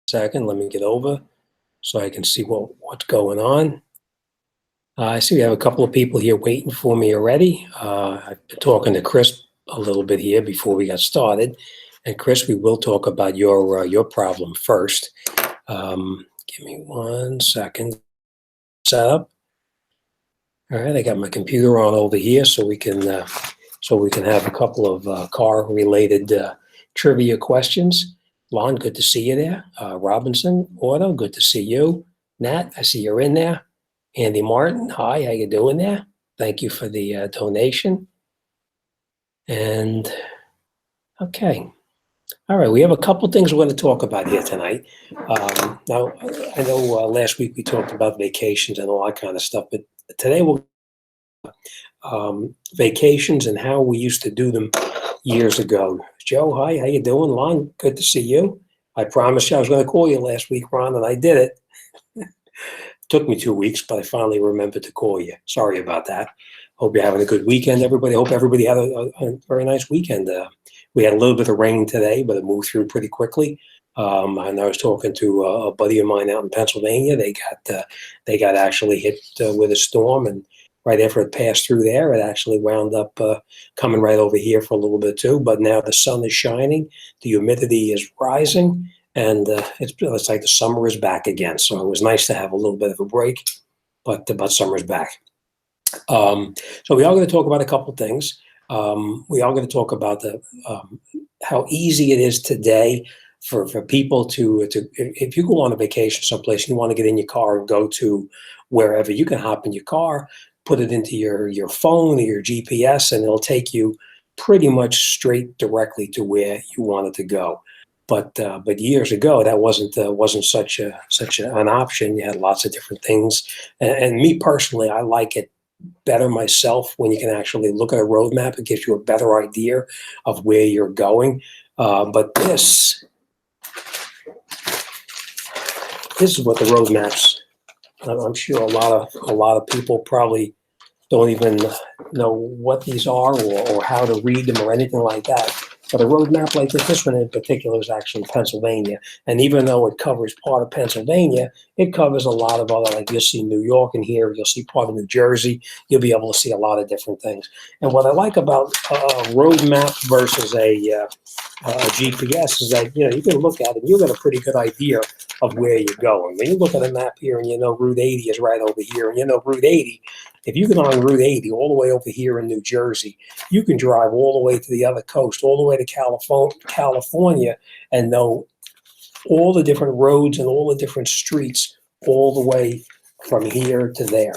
Second, let me get over so I can see what's going on. I see we have a couple of people here waiting for me already. I've been talking to Chris a little bit here before we got started. And Chris, we will talk about your problem first. Give me 1 second. Setup. All right, I got my computer on over here so we can have a couple of car-related trivia questions. Lon, good to see you there. Robinson, Otto, good to see you. Nat, I see you're in there. Andy Martin, hi, how you doing there? Thank you for the donation. And okay. All right, we have a couple things we're going to talk about here tonight. Now, I know last week we talked about vacations and all that kind of stuff, but today we'll vacations and how we used to do them years ago. Joe, hi, how you doing? Lon, good to see you. I promised you I was going to call you last week, Ron, and I did it. Took me 2 weeks, but I finally remembered to call you. Sorry about that. Hope you're having a good weekend, everybody. Hope everybody had a very nice weekend. We had a little bit of rain today, but it moved through pretty quickly. And I was talking to a buddy of mine out in Pennsylvania. They got actually hit with a storm, and right after it passed through there, it actually wound up coming right over here for a little bit too. But now the sun is shining, the humidity is rising, and it's like the summer is back again. So it was nice to have a little bit of a break, but summer's back. So we are going to talk about a couple things. We are going to talk about how easy it is today for people to if you go on a vacation someplace and you want to get in your car and go to wherever, you can hop in your car, put it into your phone or your GPS, and it'll take you pretty much straight directly to where you wanted to go. But years ago, that wasn't such an option. You had lots of different things, and me personally, I like it better myself when you can actually look at a roadmap. It gives you a better idea of where you're going. But this is what the roadmaps. I'm sure a lot of people probably don't even know what these are or how to read them or anything like that. But a roadmap like this one in particular is actually Pennsylvania. And even though it covers part of Pennsylvania, it covers a lot of other, like you'll see New York in here, you'll see part of New Jersey, you'll be able to see a lot of different things. And what I like about a roadmap versus a GPS is that, you can look at it and you'll get a pretty good idea of where you're going. When you look at a map here and you know Route 80 is right over here, and you know Route 80, if you get on Route 80 all the way over here in New Jersey, you can drive all the way to the other coast, all the way to California, and know all the different roads and all the different streets all the way from here to there.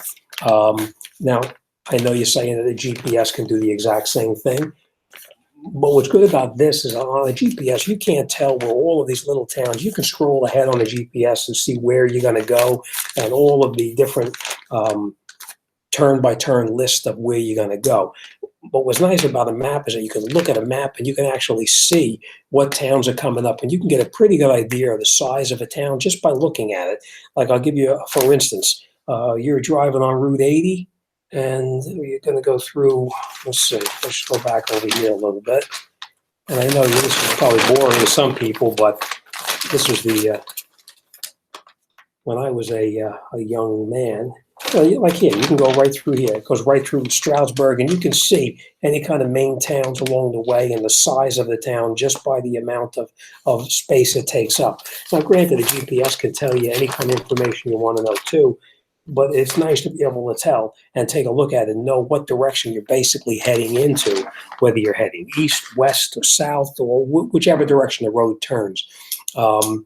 Now, I know you're saying that the GPS can do the exact same thing, but what's good about this is on a GPS, you can't tell where all of these little towns, you can scroll ahead on the GPS and see where you're going to go and all of the different turn-by-turn list of where you're going to go. But what's nice about a map is that you can look at a map and you can actually see what towns are coming up, and you can get a pretty good idea of the size of a town just by looking at it. Like I'll give you, for instance, you're driving on Route 80, and you're going to go through, let's see, let's go back over here a little bit. And I know this is probably boring to some people, but this was when I was a young man. Like here, you can go right through here. It goes right through Stroudsburg, and you can see any kind of main towns along the way and the size of the town just by the amount of space it takes up. Now, granted, the GPS can tell you any kind of information you want to know too, but it's nice to be able to tell and take a look at it and know what direction you're basically heading into, whether you're heading east, west, or south, or whichever direction the road turns. And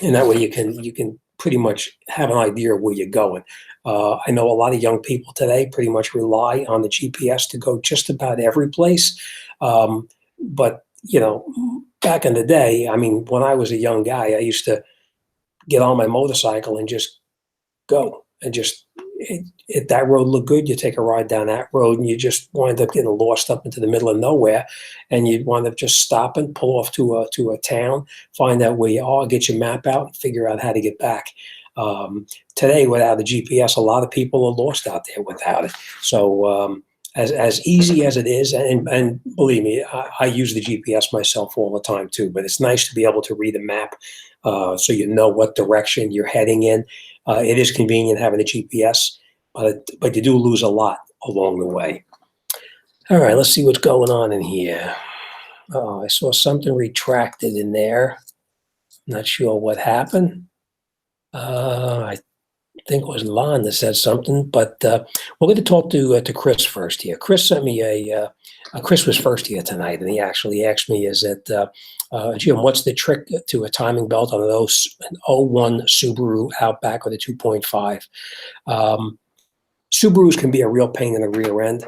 that way you can pretty much have an idea of where you're going. I know a lot of young people today pretty much rely on the GPS to go just about every place. But, back in the day, I mean, when I was a young guy, I used to get on my motorcycle and just go. And just, if that road looked good, you take a ride down that road, and you just wind up getting lost up into the middle of nowhere, and you'd wind up just stopping, pull off to a town, find out where you are, get your map out, and figure out how to get back. Today, without the GPS, a lot of people are lost out there without it. So as easy as it is, and believe me, I use the GPS myself all the time too, but it's nice to be able to read a map so you know what direction you're heading in. It is convenient having a GPS, but you do lose a lot along the way. All right, let's see what's going on in here. Oh, I saw something retracted in there. Not sure what happened. I think it was Lon that said something, but we're going to talk to Chris first here. Chris sent me Chris was first here tonight, and he actually asked me, "Is it Jim? What's the trick to a timing belt on an 01 Subaru Outback with a 2.5?" Subarus can be a real pain in the rear end.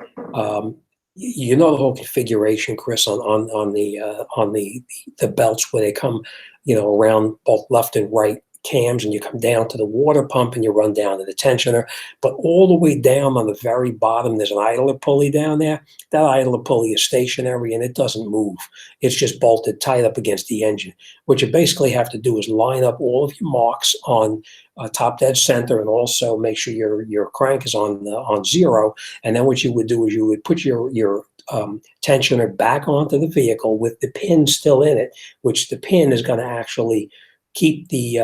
You know the whole configuration, Chris, on the belts where they come, around both left and right cams, and you come down to the water pump and you run down to the tensioner. But all the way down on the very bottom, there's an idler pulley down there. That idler pulley is stationary and it doesn't move. It's just bolted tight up against the engine. What you basically have to do is line up all of your marks on top dead center, and also make sure your crank is on zero. And then what you would do is you would put your tensioner back onto the vehicle with the pin still in it, which the pin is going to actually keep the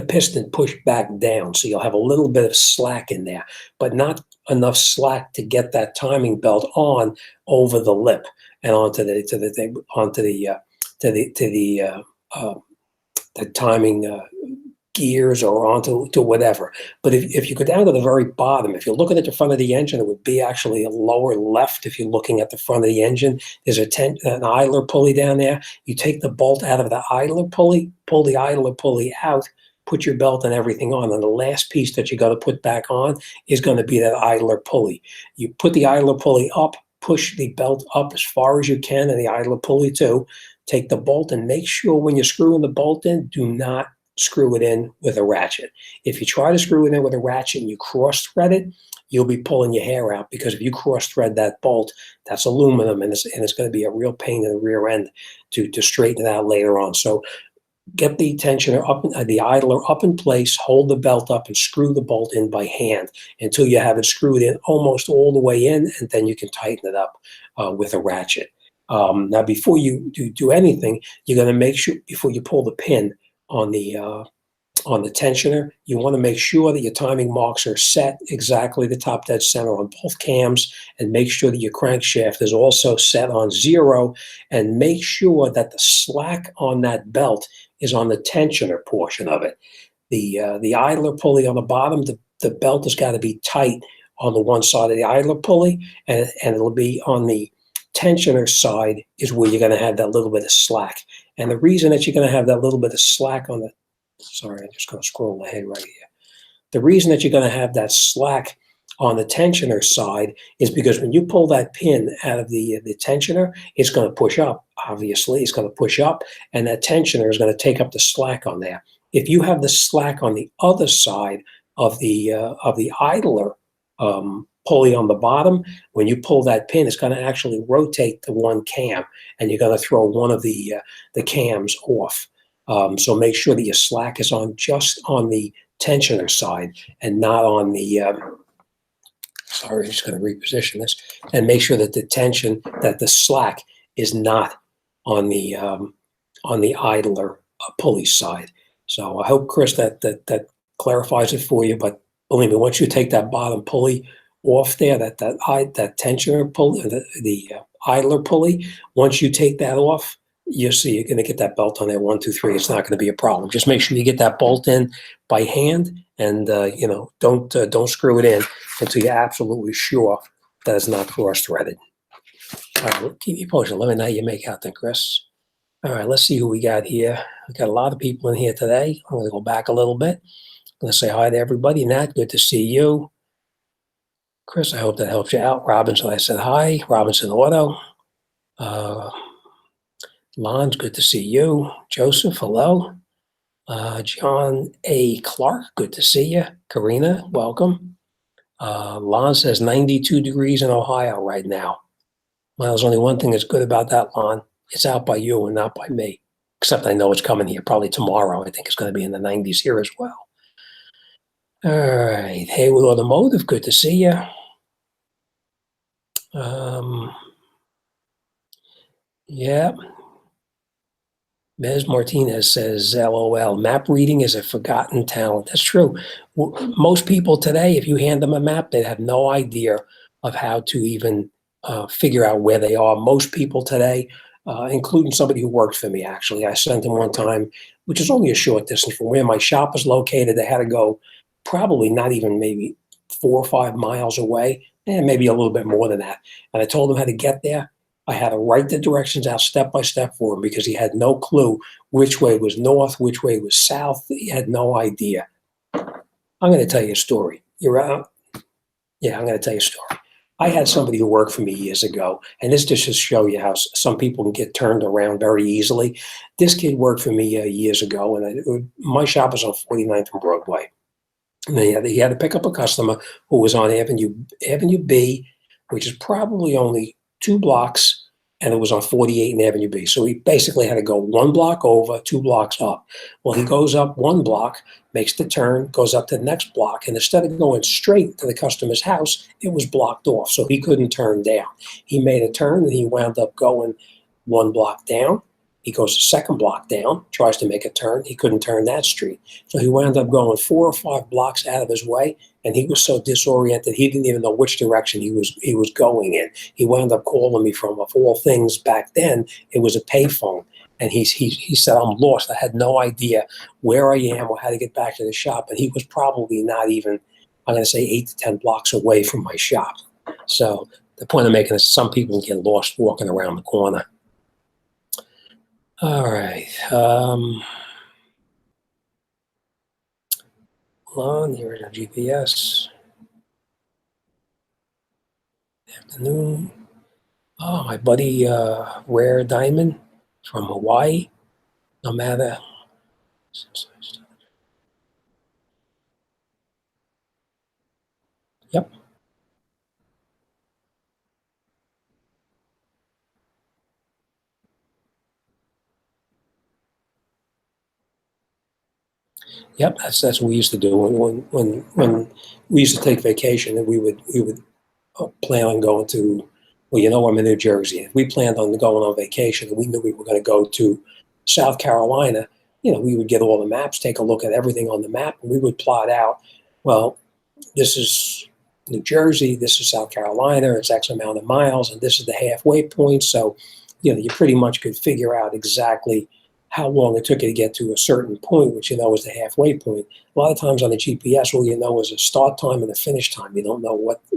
piston pushed back down. So you'll have a little bit of slack in there, but not enough slack to get that timing belt on over the lip and onto the timing gears or onto whatever. But if you go down to the very bottom, if you're looking at the front of the engine, it would be actually a lower left. If you're looking at the front of the engine, there's an idler pulley down there. You take the bolt out of the idler pulley, pull the idler pulley out, put your belt and everything on. And the last piece that you got to put back on is going to be that idler pulley. You put the idler pulley up, push the belt up as far as you can, and the idler pulley too. Take the bolt and make sure when you're screwing the bolt in, do not screw it in with a ratchet. If you try to screw it in with a ratchet and you cross thread it, you'll be pulling your hair out, because if you cross thread that bolt, that's aluminum, and it's going to be a real pain in the rear end to straighten it out later on. So get the tensioner up, the idler up in place, hold the belt up, and screw the bolt in by hand until you have it screwed in almost all the way in, and then you can tighten it up with a ratchet. Now, before you do anything, you're going to make sure, before you pull the pin on the tensioner, you want to make sure that your timing marks are set exactly the top dead center on both cams, and make sure that your crankshaft is also set on zero, and make sure that the slack on that belt is on the tensioner portion of it. The idler pulley on the bottom, the belt has got to be tight on the one side of the idler pulley, and it'll be on the tensioner side is where you're going to have that little bit of slack. And the reason that you're going to have that little bit of slack on the, sorry, I'm just going to scroll ahead right here. The reason that you're going to have that slack on the tensioner side is because when you pull that pin out of the tensioner, it's going to push up. Obviously, it's going to push up, and that tensioner is going to take up the slack on there. If you have the slack on the other side of the idler pulley on the bottom, when you pull that pin, it's going to actually rotate the one cam, and you're going to throw one of the cams off. So make sure that your slack is on just on the tensioner side and not on the, sorry, I'm just going to reposition this, and make sure that the slack is not on the idler pulley side. So I hope, Chris, that clarifies it for you. But believe me, once you take that bottom pulley off there, that tensioner pulley, the idler pulley, once you take that off, you'll see you're going to get that belt on there 1, 2, 3. It's not going to be a problem. Just make sure you get that bolt in by hand, and don't screw it in until you're absolutely sure that it's not cross-threaded. All right, keep you posted. Let me know how you make out then, Chris. All right, let's see who we got here. We got a lot of people in here today. I'm going to go back a little bit. I'm going to say hi to everybody. Nat, good to see you. Chris, I hope that helps you out. Robinson, I said hi. Robinson Auto. Lon's, good to see you. Joseph, hello. John A. Clark, good to see you. Karina, welcome. Lon says 92 degrees in Ohio right now. Well, there's only one thing that's good about that, Lon. It's out by you and not by me. Except I know it's coming here probably tomorrow. I think it's going to be in the 90s here as well. All right. Haywood Automotive, good to see you. Um, yeah. Ms. Martinez says, LOL, map reading is a forgotten talent. That's true. Most people today, if you hand them a map, they have no idea of how to even figure out where they are. Most people today, including somebody who worked for me, actually, I sent him one time, which is only a short distance from where my shop is located. They had to go probably not even maybe 4 or 5 miles away, and maybe a little bit more than that. And I told him how to get there. I had to write the directions out step by step for him because he had no clue which way was north, which way was south. He had no idea. I'm going to tell you a story. You're out? Yeah, I'm going to tell you a story. I had somebody who worked for me years ago, and this just to show you how some people can get turned around very easily. This kid worked for me years ago, and my shop was on 49th and Broadway. And he had to pick up a customer who was on Avenue B, which is probably only 2 blocks, and it was on 48 and Avenue B. So he basically had to go 1 block over, 2 blocks up. Well, he goes up 1 block, makes the turn, goes up to the next block, and instead of going straight to the customer's house, it was blocked off, so he couldn't turn down. He made a turn, and he wound up going 1 block down. He goes the second block down, tries to make a turn. He couldn't turn that street. So he wound up going 4 or 5 blocks out of his way, and he was so disoriented he didn't even know which direction he was going in. He wound up calling me from, of all things back then, it was a payphone. And he said, I'm lost. I had no idea where I am or how to get back to the shop. And he was probably not even, I'm going to say, 8 to 10 blocks away from my shop. So the point I'm making is some people get lost walking around the corner. All right. Hold on, here is our GPS. Afternoon. Oh, my buddy Rare Diamond from Hawaii. No matter. Yep. Yep. That's what we used to do when we used to take vacation, and we would plan on going to. Well, I'm in New Jersey. If we planned on going on vacation and we knew we were going to go to South Carolina, we would get all the maps, take a look at everything on the map, and we would plot out, well, this is New Jersey, this is South Carolina, it's X amount of miles, and this is the halfway point. So, you pretty much could figure out exactly how long it took you to get to a certain point, which is the halfway point. A lot of times on the GPS, all you know is a start time and a finish time. You don't know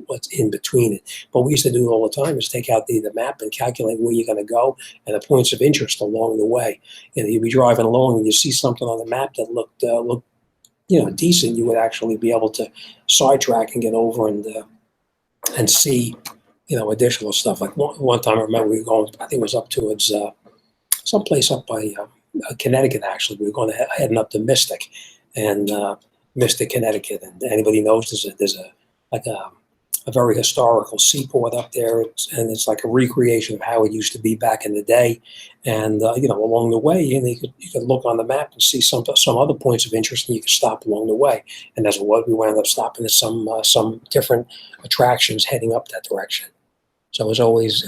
what's in between it. But we used to do it all the time is take out the map and calculate where you're going to go and the points of interest along the way. You'd be driving along and you see something on the map that looked decent, you would actually be able to sidetrack and get over and see, additional stuff. Like one time I remember we were going, I think it was up towards someplace up by Connecticut, actually. We were going heading up to Mystic and Mystic, Connecticut. And anybody knows there's a very historical seaport up there, and it's like a recreation of how it used to be back in the day. And along the way, you could look on the map and see some other points of interest, and you could stop along the way. And that's what we wound up stopping at some different attractions heading up that direction. So it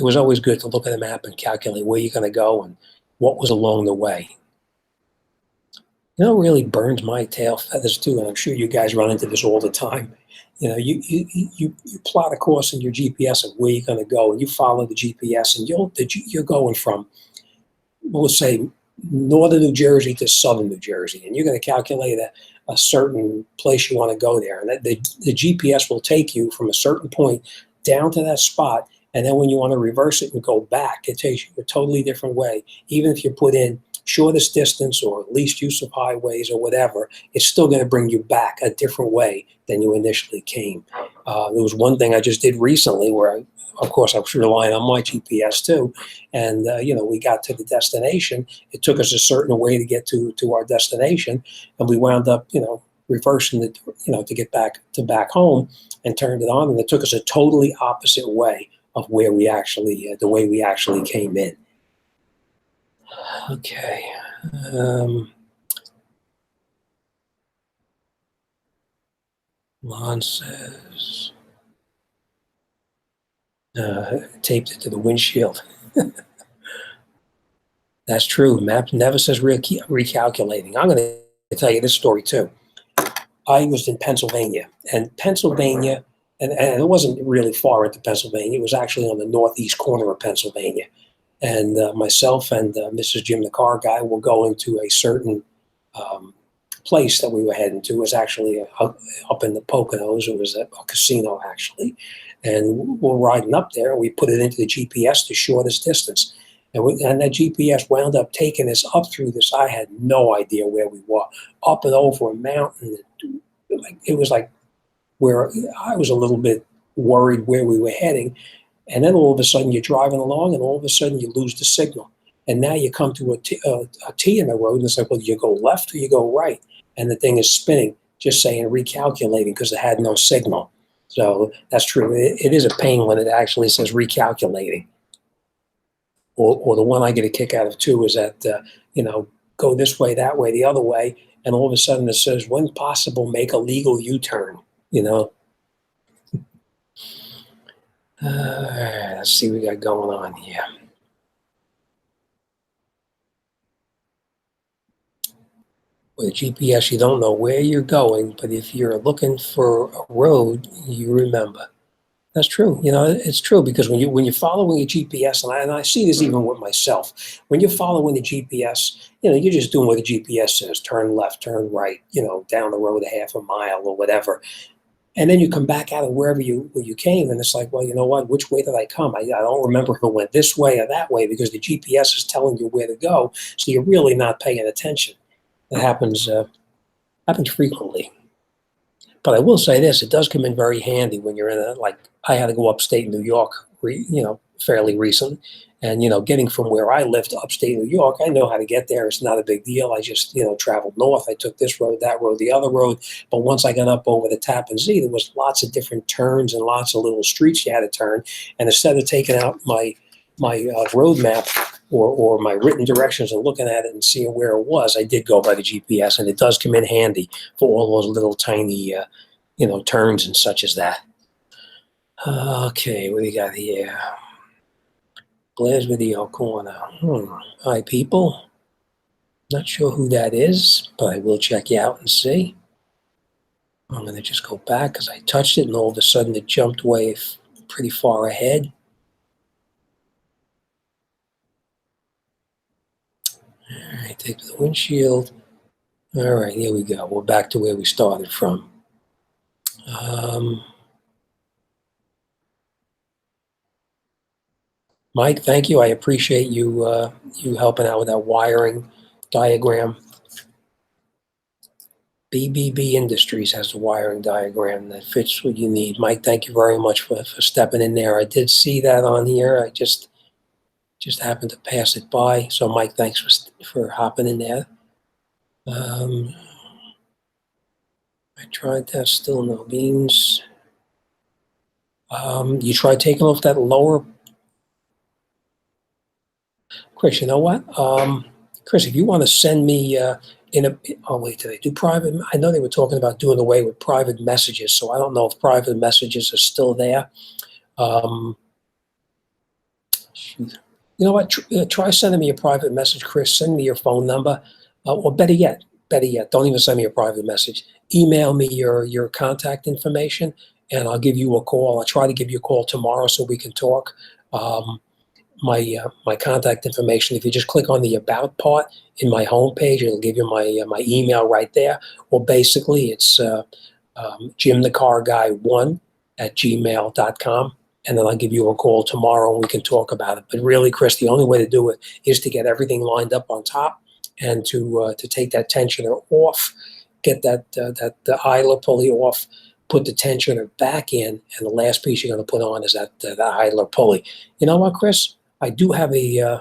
was always good to look at the map and calculate where you're going to go and what was along the way. Really burns my tail feathers too, and I'm sure you guys run into this all the time. You plot a course in your GPS of where you're going to go, and you follow the GPS, and you're going from, let's say, northern New Jersey to southern New Jersey, and you're going to calculate a certain place you want to go there, and the GPS will take you from a certain point down to that spot, and then when you want to reverse it and go back, it takes you a totally different way. Even if you put in shortest distance or least use of highways or whatever, it's still going to bring you back a different way than you initially came. There was one thing I just did recently where, of course, I was relying on my GPS too, and we got to the destination. It took us a certain way to get to our destination, and we wound up, reversing to get back home, and turned it on, and it took us a totally opposite way of where we actually, the way we actually came in. Okay. Lon says, taped it to the windshield. That's true. Map never says recalculating. I'm going to tell you this story too. I was in Pennsylvania, and Pennsylvania, and it wasn't really far into Pennsylvania. It was actually on the northeast corner of Pennsylvania. And myself and Mrs. Jimthecarguy were going to a certain place that we were heading to. It was actually up in the Poconos. It was a casino, actually. And we're riding up there, and we put it into the GPS to shortest distance. And that GPS wound up taking us up through this. I had no idea where we were, up and over a mountain. It was like where I was a little bit worried where we were heading. And then all of a sudden you're driving along, and all of a sudden you lose the signal. And now you come to a T in the road, and it's like, well, do you go left or you go right? And the thing is spinning, just saying recalculating because it had no signal. So that's true. It is a pain when it actually says recalculating. Or the one I get a kick out of too is that, go this way, that way, the other way. And all of a sudden it says, when possible, make a legal U-turn, Let's see what we got going on here. With a GPS, you don't know where you're going, but if you're looking for a road, you remember. That's true. It's true because when you're following a GPS, and I see this even with myself, when you're following the GPS, you're just doing what the GPS says: turn left, turn right, down the road a half a mile or whatever. And then you come back out of where you came, and it's like, well, you know what? Which way did I come? I don't remember if it went this way or that way because the GPS is telling you where to go, so you're really not paying attention. It happens frequently. But I will say this: it does come in very handy when you're in a, like, I had to go upstate New York, fairly recent, and getting from where I live to upstate New York, I know how to get there. It's not a big deal. I just traveled north. I took this road, that road, the other road. But once I got up over the Tappan Zee, there was lots of different turns and lots of little streets you had to turn. And instead of taking out my road map or my written directions and looking at it and seeing where it was, I did go by the GPS, and it does come in handy for all those little tiny, turns and such as that. Okay, what do you got here? Blair's Video Corner. Hi, people. Not sure who that is, but I will check you out and see. I'm going to just go back because I touched it, and all of a sudden it jumped way pretty far ahead. All right, take the windshield. All right, here we go. We're back to where we started from. Mike, thank you. I appreciate you you helping out with that wiring diagram. BBB Industries has a wiring diagram that fits what you need. Mike, thank you very much for stepping in there. I did see that on here. I just happened to pass it by. So, Mike, thanks for hopping in there. I tried that, still no beans. You tried taking off that lower. Chris, you know what? Chris, if you want to send me wait, did they do private? I know they were talking about doing away with private messages, so I don't know if private messages are still there. Shoot. You know what? Try sending me a private message, Chris. Send me your phone number, or better yet, don't even send me a private message. Email me your contact information, and I'll give you a call. I'll try to give you a call tomorrow so we can talk. My contact information, if you just click on the About part in my homepage, it'll give you my email right there. Well, basically, it's jimthecarguy1@gmail.com, and then I'll give you a call tomorrow and we can talk about it. But really, Chris, the only way to do it is to get everything lined up on top and to take that tensioner off, get the idler pulley off, put the tensioner back in, and the last piece you're going to put on is that idler pulley. You know what, Chris? I do have a,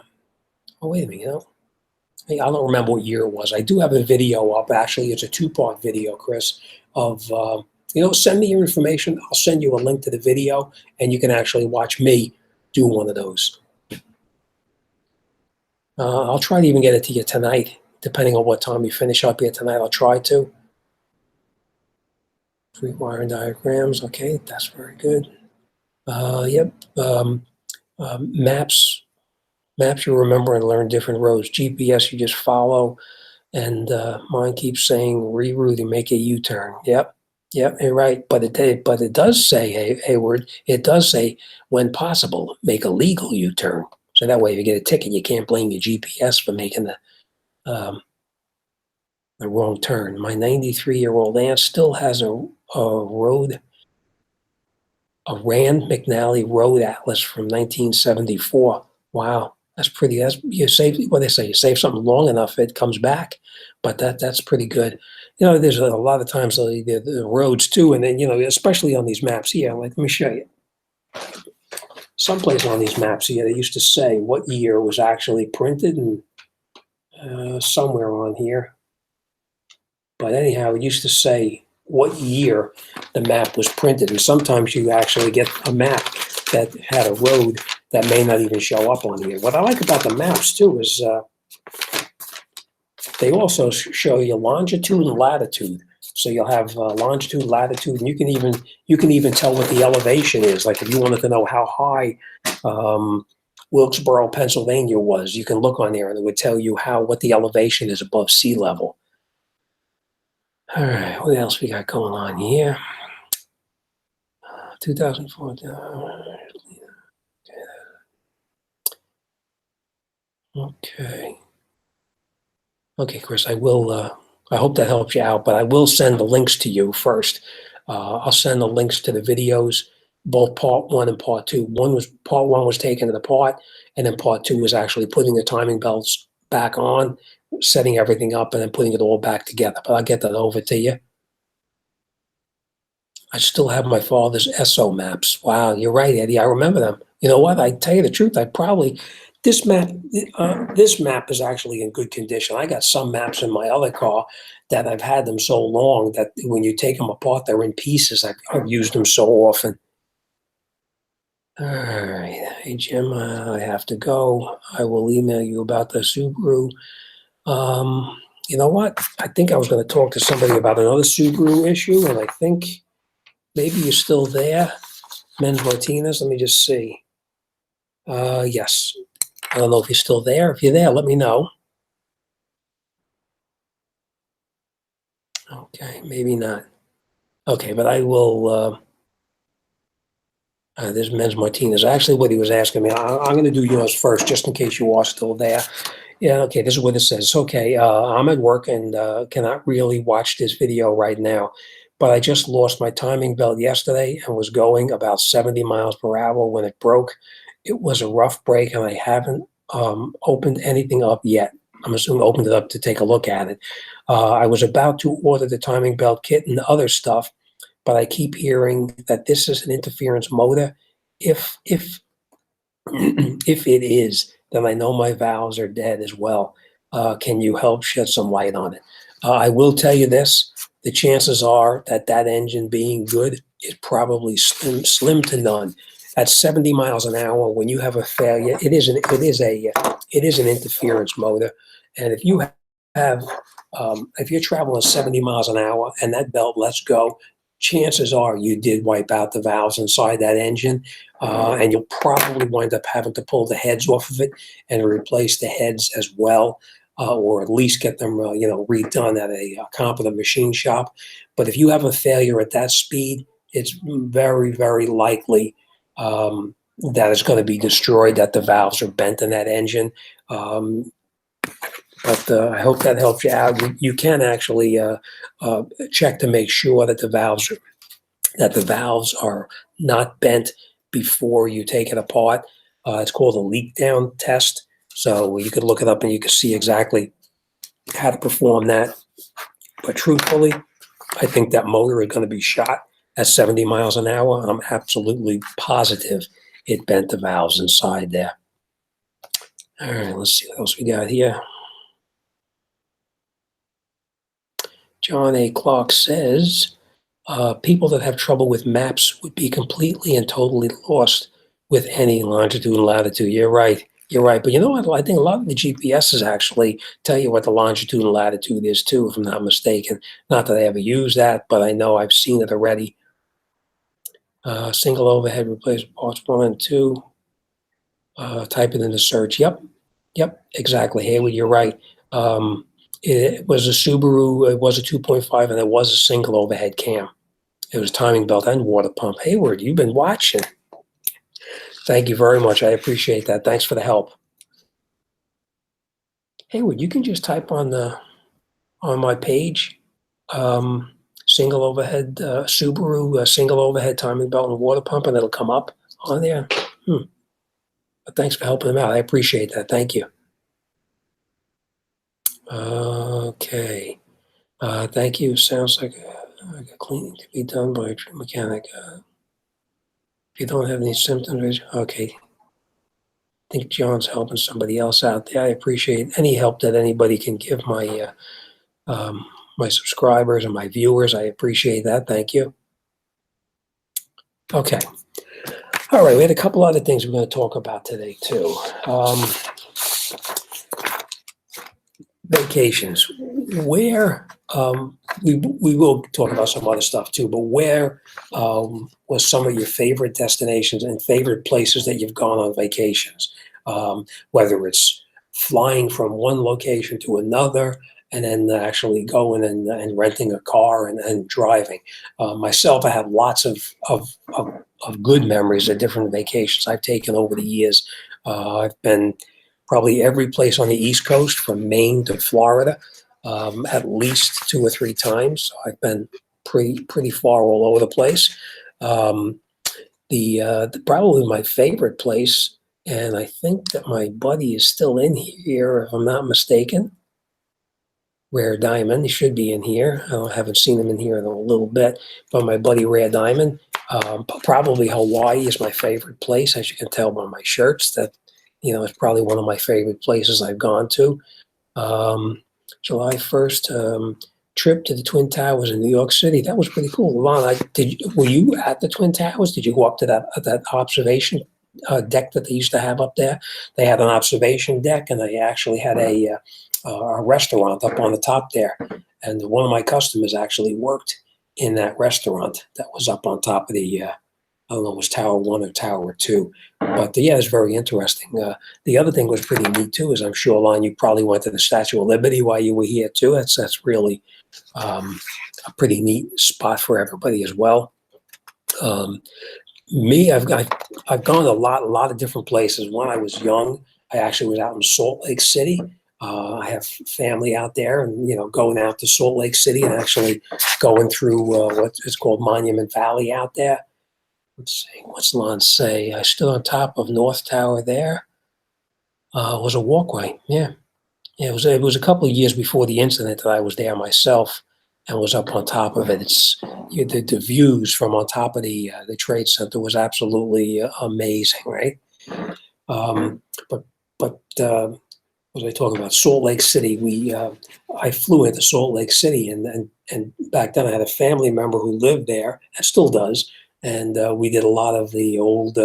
wait a minute, I don't remember what year it was. I do have a video up, actually. It's a 2-part video, Chris, of, send me your information. I'll send you a link to the video, and you can actually watch me do one of those. I'll try to even get it to you tonight, depending on what time you finish up here tonight. I'll try to. Free wiring diagrams, okay, that's very good. Yep. Maps. Maps you remember and learn different roads. GPS you just follow. And mine keeps saying reroute and make a U-turn. Yep. Yep, you're right. But it does say, Hayward, it does say, when possible, make a legal U-turn. So that way, if you get a ticket, you can't blame your GPS for making the wrong turn. My 93-year-old aunt still has a Rand McNally Road Atlas from 1974. Wow, that's pretty. That's you save what they say. You save something long enough, it comes back. But that's pretty good. There's a lot of times the roads too, and then especially on these maps here. Let me show you. Someplace on these maps here, they used to say what year it was actually printed, and somewhere on here. But anyhow, it used to say what year the map was printed. And sometimes you actually get a map that had a road that may not even show up on here. What I like about the maps too is they also show you longitude and latitude. So you'll have longitude, latitude, and you can even tell what the elevation is. Like if you wanted to know how high Wilkesboro, Pennsylvania was, you can look on there and it would tell you what the elevation is above sea level. All right, what else we got going on here? 2004. Okay. Okay, Chris, I will, I hope that helps you out, but I will send the links to you first. I'll send the links to the videos, both part 1 and part 2. Part 1 was taken to the part, and then part 2 was actually putting the timing belts back on, setting everything up, and then putting it all back together. But I'll get that over to you. I still have my father's SO maps. Wow, you're right, Eddie. I remember them. You know what? I tell you the truth. This map is actually in good condition. I got some maps in my other car that I've had them so long that when you take them apart, they're in pieces. I've used them so often. All right. Hey, Jim, I have to go. I will email you about the Subaru. You know what? I think I was going to talk to somebody about another Subaru issue, and I think maybe you're still there. Men's Martinez, let me just see. Yes. I don't know if you're still there. If you're there, let me know. Okay, maybe not. Okay, but I will. There's Men's Martinez. Actually, what he was asking me, I'm going to do yours first, just in case you are still there. Yeah, okay, this is what it says. Okay, I'm at work and cannot really watch this video right now, but I just lost my timing belt yesterday and was going about 70 miles per hour when it broke. It was a rough break, and I haven't opened anything up yet. I'm assuming opened it up to take a look at it. I was about to order the timing belt kit and other stuff, but I keep hearing that this is an interference motor. If if it is, then I know my valves are dead as well. Can you help shed some light on it? I will tell you this: the chances are that engine being good is probably slim to none. At 70 miles an hour, when you have a failure, it is an interference motor, and if you have if you're traveling 70 miles an hour and that belt lets go, chances are you did wipe out the valves inside that engine, and you'll probably wind up having to pull the heads off of it and replace the heads as well, or at least get them redone at a competent machine shop. But if you have a failure at that speed, it's very, very likely that it's going to be destroyed, that the valves are bent in that engine. But I hope that helps you out. You can actually check to make sure that the valves are not bent before you take it apart. It's called a leak down test. So you could look it up and you can see exactly how to perform that. But truthfully, I think that motor is going to be shot at 70 miles an hour. I'm absolutely positive it bent the valves inside there. All right, let's see what else we got here. John A. Clark says, people that have trouble with maps would be completely and totally lost with any longitude and latitude. You're right. You're right. But you know what? I think a lot of the GPSs actually tell you what the longitude and latitude is too, if I'm not mistaken. Not that I ever use that, but I know I've seen it already. Single overhead replacement parts 1 and 2. Type it into search. Yep, exactly. Haywood, you're right. It was a Subaru. It was a 2.5, and it was a single overhead cam. It was timing belt and water pump. Hayward, you've been watching. Thank you very much. I appreciate that. Thanks for the help. Hayward, you can just type on my page, single overhead Subaru, single overhead timing belt and water pump, and it'll come up on there. But thanks for helping them out. I appreciate that. Thank you. Okay. Thank you. Sounds like a cleaning to be done by a true mechanic. If you don't have any symptoms, okay. I think John's helping somebody else out there. I appreciate any help that anybody can give my my subscribers and my viewers. I appreciate that. Thank you. Okay. All right. We had a couple other things we're going to talk about today too. Vacations. Where we will talk about some other stuff too, but where was some of your favorite destinations and favorite places that you've gone on vacations? Whether it's flying from one location to another and then actually going and renting a car and driving. Myself, I have lots of good memories of different vacations I've taken over the years. I've been probably every place on the East Coast, from Maine to Florida, at least 2 or 3 times. So I've been pretty far all over the place. Probably my favorite place, and I think that my buddy is still in here, if I'm not mistaken. Rare Diamond, he should be in here. I haven't seen him in here in a little bit, but my buddy Rare Diamond. Probably Hawaii is my favorite place, as you can tell by my shirts. That it's probably one of my favorite places I've gone to. July 1st, trip to the Twin Towers in New York City. That was pretty cool. Lon, were you at the Twin Towers? Did you go up to that observation deck that they used to have up there? They had an observation deck, and they actually had a restaurant up on the top there. And one of my customers actually worked in that restaurant that was up on top of the I don't know, it was Tower 1 or Tower 2. But yeah, it's very interesting. The other thing was pretty neat too, is I'm sure, Lon, you probably went to the Statue of Liberty while you were here too. That's really a pretty neat spot for everybody as well. Me, I've gone a lot of different places. When I was young, I actually was out in Salt Lake City. I have family out there, and going out to Salt Lake City and actually going through what is called Monument Valley out there. Let's see, what's Lon say? I stood on top of North Tower there. It was a walkway. Yeah. It was a couple of years before the incident that I was there myself and was up on top of it. The views from on top of the Trade Center was absolutely amazing, right? But what was I talking about? Salt Lake City. I flew into Salt Lake City, and back then I had a family member who lived there and still does. And we did a lot of the old,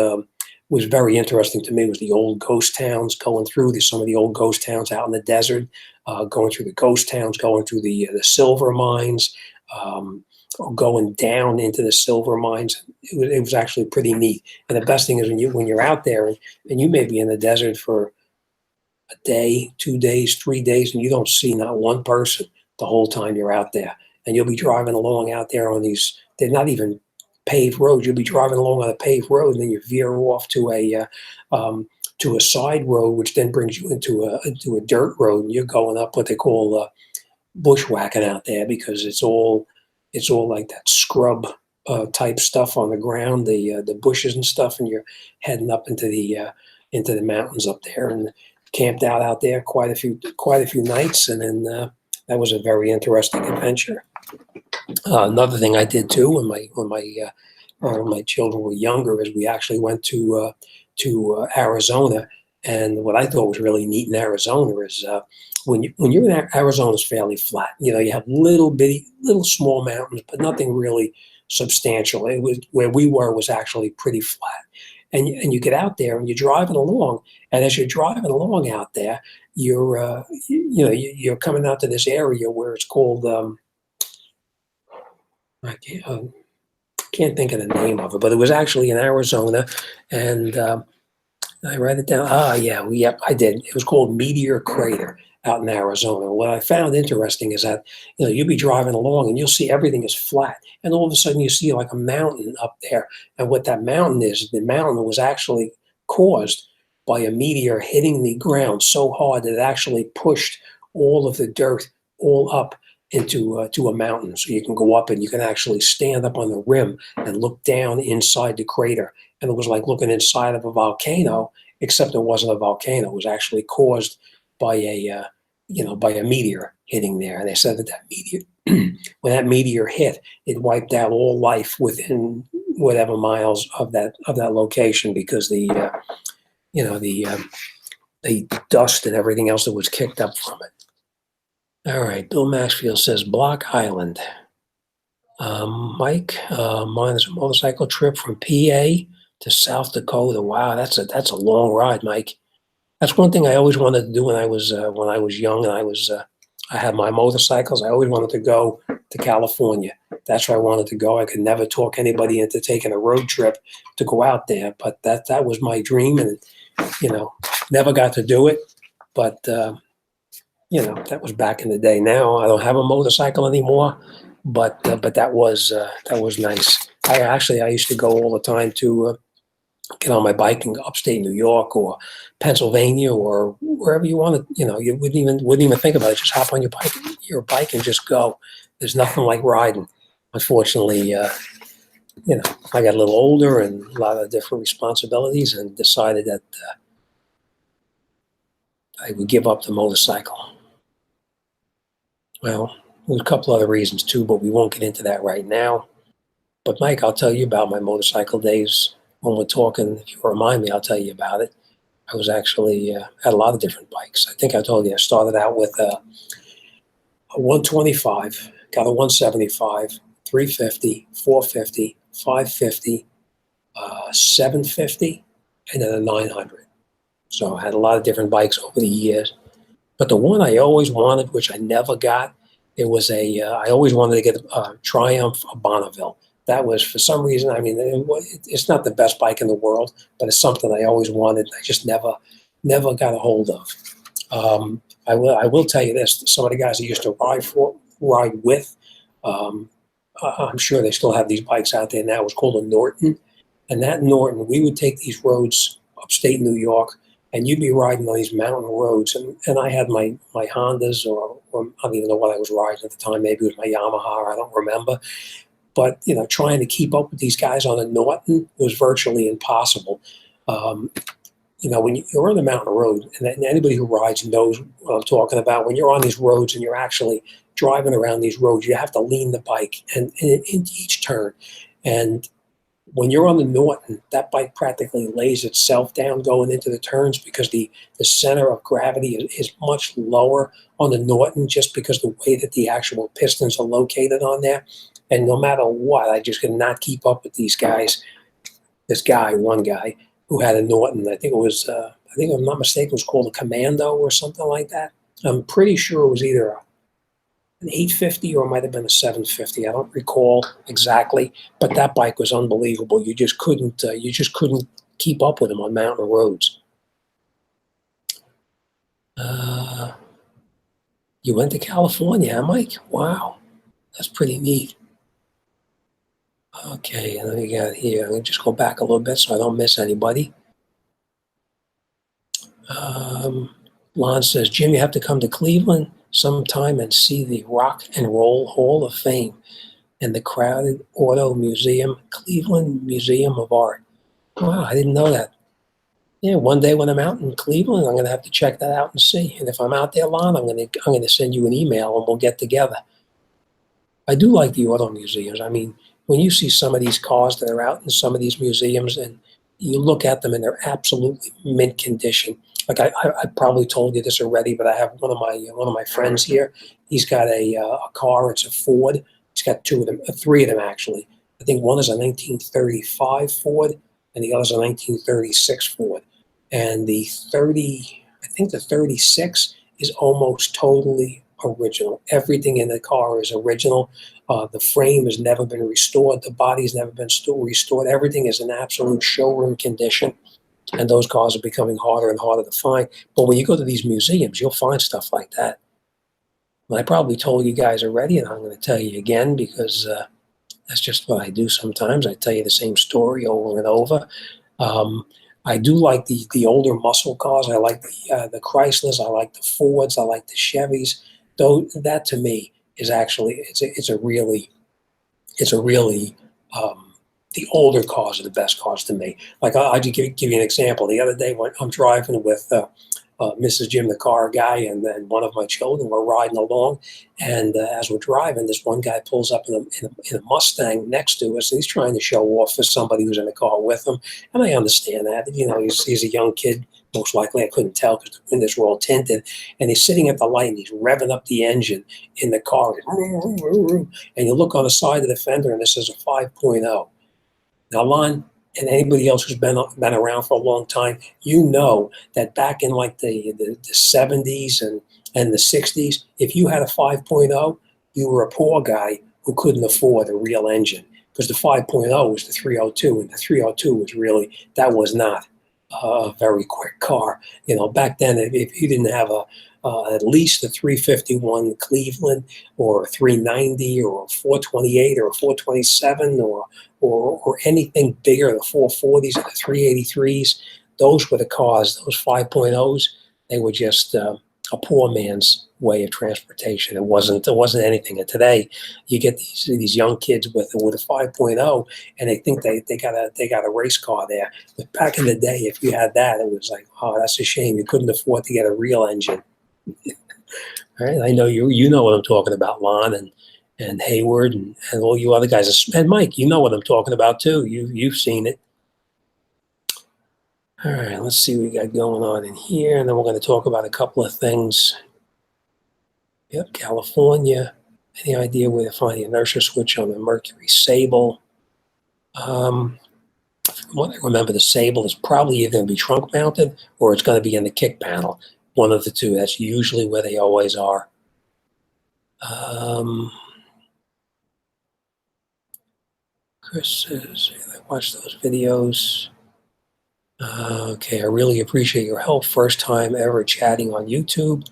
was very interesting to me, was the old ghost towns, going through some of the old ghost towns out in the desert, going through the ghost towns, going through the silver mines, going down into the silver mines. It was actually pretty neat. And the best thing is when you're out there and you may be in the desert for a day, 2 days, 3 days, and you don't see not one person the whole time you're out there. And you'll be driving along out there on these, they're not even paved roads. You'll be driving along on a paved road, and then you veer off to a side road, which then brings you into a dirt road, and you're going up what they call bushwhacking out there, because it's all like that scrub type stuff on the ground, the bushes and stuff, and you're heading up into the mountains up there, and camped out there quite a few nights, and then that was a very interesting adventure. Another thing I did too when my children were younger is we actually went to Arizona, and what I thought was really neat in Arizona is when you're in Arizona, it's fairly flat. You have little small mountains, but nothing really substantial. It was where we were was actually pretty flat. And you get out there and you're driving along, and as you're driving along out there, you're coming out to this area where it's called I can't can't think of the name of it, but it was actually in Arizona, and I write it down. Yep, I did. It was called Meteor Crater out in Arizona. What I found interesting is that, you'll be driving along and you'll see everything is flat. And all of a sudden you see like a mountain up there. And what that mountain is, the mountain was actually caused by a meteor hitting the ground so hard that it actually pushed all of the dirt all up into to a mountain. So you can go up and you can actually stand up on the rim and look down inside the crater. And it was like looking inside of a volcano, except it wasn't a volcano. It was actually caused by by a meteor hitting there. And they said that meteor, when that meteor hit, it wiped out all life within whatever miles of that location, because the dust and everything else that was kicked up from it. All right, Bill Maxfield says Block Island. Mike, mine is a motorcycle trip from PA to South Dakota. Wow, that's a long ride, Mike. That's one thing I always wanted to do when I was young, and I had my motorcycles. I always wanted to go to California. That's where I wanted to go. I could never talk anybody into taking a road trip to go out there, but that was my dream, and never got to do it. But that was back in the day. Now I don't have a motorcycle anymore, but that was nice. I used to go all the time to get on my bike and go upstate New York or Pennsylvania or wherever you want to. You wouldn't even think about it. Just hop on your bike and just go. There's nothing like riding. Unfortunately, I got a little older and a lot of different responsibilities, and decided that I would give up the motorcycle. Well, there's a couple other reasons too, but we won't get into that right now. But Mike, I'll tell you about my motorcycle days when we're talking. If you remind me, I'll tell you about it. I was actually had a lot of different bikes. I think I told you I started out with a 125, got a 175, 350, 450, 550, 750, and then a 900. So I had a lot of different bikes over the years. But the one I always wanted, which I never got, it was I always wanted to get a Triumph, a Bonneville. That was, for some reason, it's not the best bike in the world, but it's something I always wanted. I just never got a hold of. I will tell you this: some of the guys I used to ride with, I'm sure they still have these bikes out there now. It was called a Norton, and that Norton, we would take these roads upstate New York, and you'd be riding on these mountain roads. And I had my Hondas, or I don't even know what I was riding at the time. Maybe it was my Yamaha, I don't remember. But, trying to keep up with these guys on a Norton was virtually impossible. When you're on the mountain road, and anybody who rides knows what I'm talking about. When you're on these roads and you're actually driving around these roads, you have to lean the bike and into each turn. And when you're on the Norton, that bike practically lays itself down going into the turns, because the center of gravity is much lower on the Norton, just because the way that the actual pistons are located on there. And no matter what, I just could not keep up with these guys. One guy who had a Norton, I think if I'm not mistaken, it was called a Commando or something like that. I'm pretty sure it was either an 850 or it might have been a 750. I don't recall exactly, but that bike was unbelievable. You just couldn't keep up with him on mountain roads. You went to California, huh, Mike? Wow, that's pretty neat. Okay, let me get here. I'm going to just go back a little bit so I don't miss anybody. Lon says, Jim, you have to come to Cleveland sometime and see the Rock and Roll Hall of Fame and the Crowded Auto Museum, Cleveland Museum of Art. Wow, I didn't know that. Yeah, one day when I'm out in Cleveland, I'm going to have to check that out and see. And if I'm out there, Lon, I'm going to send you an email and we'll get together. I do like the auto museums. I mean, when you see some of these cars that are out in some of these museums and you look at them and they're absolutely mint condition. Like I probably told you this already, but I have one of my friends here. He's got a car. It's a Ford. He's got three of them actually. I think one is a 1935 Ford and the other is a 1936 Ford. And the 36 is almost totally original. Everything in the car is original. The frame has never been restored. The body's never been restored. Everything is in absolute showroom condition. And those cars are becoming harder and harder to find. But when you go to these museums, you'll find stuff like that. And I probably told you guys already, and I'm going to tell you again because that's just what I do sometimes. I tell you the same story over and over. I do like the older muscle cars. I like the Chryslers. I like the Fords. I like the Chevys. Though that to me is actually it's a really the older cars are the best cars to me. Like I'll just give you an example. The other day when I'm driving with Mrs. Jimthecarguy and one of my children, we're riding along, and as we're driving, this one guy pulls up in a Mustang next to us, and he's trying to show off for somebody who's in the car with him. And I understand that. You know, he's a young kid. Most likely, I couldn't tell because the windows were all tinted. And he's sitting at the light, and he's revving up the engine in the car. And you look on the side of the fender, and this is a 5.0. Now, Lon, and anybody else who's been around for a long time, you know that back in like the 70s and the 60s, if you had a 5.0, you were a poor guy who couldn't afford a real engine because the 5.0 was the 302, and the 302 was really, that was not a very quick car. You know, back then, if you didn't have at least a 351 Cleveland or a 390 or a 428 or a 427 or anything bigger, the 440s or the 383s, those were the cars, those 5.0s, they were just a poor man's way of transportation. It wasn't anything. And today you get these young kids with a 5.0 and they think they got a race car there. But back in the day, if you had that, it was like, oh, that's a shame. You couldn't afford to get a real engine. All right, I know you know what I'm talking about, Lon and Hayward and all you other guys. And Mike, you know what I'm talking about too. You've seen it. All right, let's see what we got going on in here, and then we're going to talk about a couple of things. Yep, California. Any idea where to find the inertia switch on the Mercury Sable? From what I remember, the Sable is probably either going to be trunk mounted or it's going to be in the kick panel. One of the two. That's usually where they always are. Chris says, I watched those videos. Okay, I really appreciate your help. First time ever chatting on YouTube.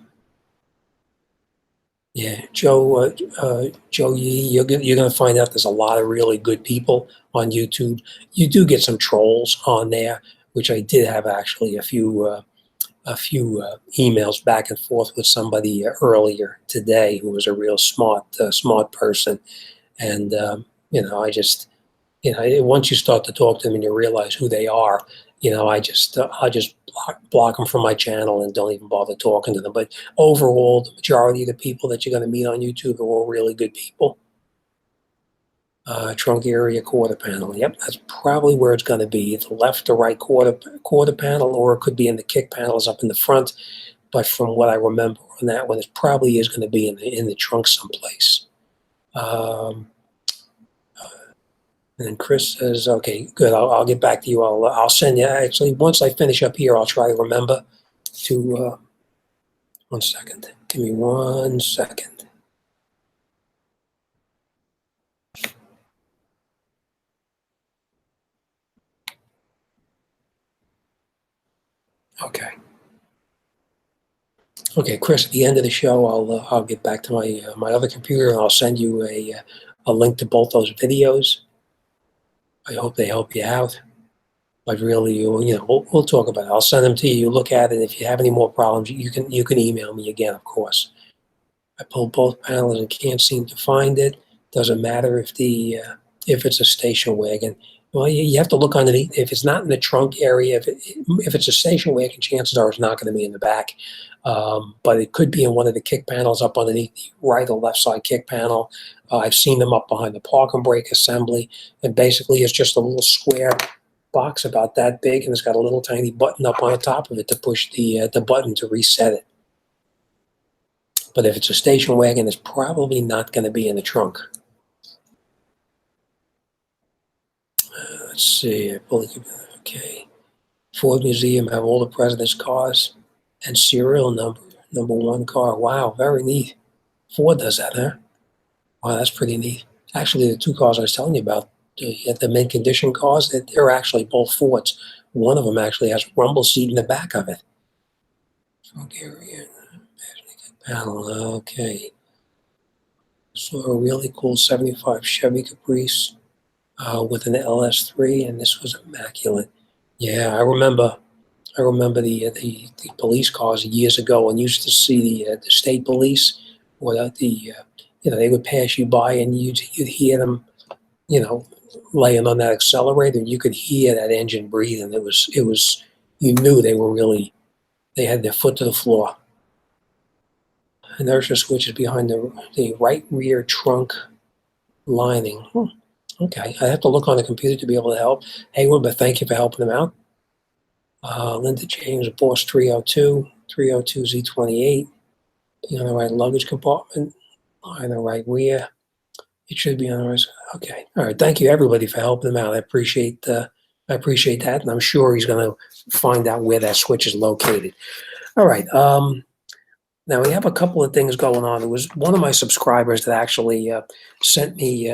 Yeah, Joe Yee, you're going to find out there's a lot of really good people on YouTube. You do get some trolls on there, which I did have actually a few emails back and forth with somebody earlier today who was a real smart person, and I just once you start to talk to them and you realize who they are, I just block them from my channel and don't even bother talking to them. But overall, the majority of the people that you're going to meet on YouTube are all really good people. Trunk area quarter panel. Yep, that's probably where it's going to be. The left or right quarter panel, or it could be in the kick panels up in the front. But from what I remember on that one, it probably is going to be in the trunk someplace. And then Chris says, okay, good. I'll get back to you. I'll send you. Actually, once I finish up here, I'll try to remember to. 1 second. Give me 1 second. Okay. Okay, Chris. At the end of the show, I'll get back to my other computer and I'll send you a link to both those videos. I hope they help you out. But really, we'll talk about it. I'll send them to you. You look at it. If you have any more problems, you can email me again, of course. I pulled both panels and can't seem to find it. Doesn't matter if it's a station wagon. Well, you have to look underneath. If it's not in the trunk area, if it's a station wagon, chances are it's not going to be in the back. But it could be in one of the kick panels up underneath the right or left side kick panel. I've seen them up behind the park and brake assembly, and basically it's just a little square box about that big, and it's got a little tiny button up on the top of it to push the button to reset it. But if it's a station wagon, it's probably not going to be in the trunk. Let's see. Okay. Ford Museum have all the president's cars and serial number 1 car. Wow, very neat. Ford does that, huh? Wow, that's pretty neat. Actually, the two cars I was telling you about, the mint condition cars, they're actually both Fords. One of them actually has a rumble seat in the back of it. Bulgarian panel, okay. So a really cool 75 Chevy Caprice with an LS3, and this was immaculate. Yeah, I remember the police cars years ago, and used to see the state police, or they would pass you by, and you'd hear them, you know, laying on that accelerator, and you could hear that engine breathing. It was you knew they had their foot to the floor. Inertia switch is behind the right rear trunk lining. Okay, I have to look on the computer to be able to help. Hey, but thank you for helping them out. Linda James, Boss 302, 302 Z28. Be on the right luggage compartment, on the right rear. It should be on the right. Okay, all right. Thank you everybody for helping them out. I appreciate that, and I'm sure he's going to find out where that switch is located. All right. Now we have a couple of things going on. It was one of my subscribers that actually sent me.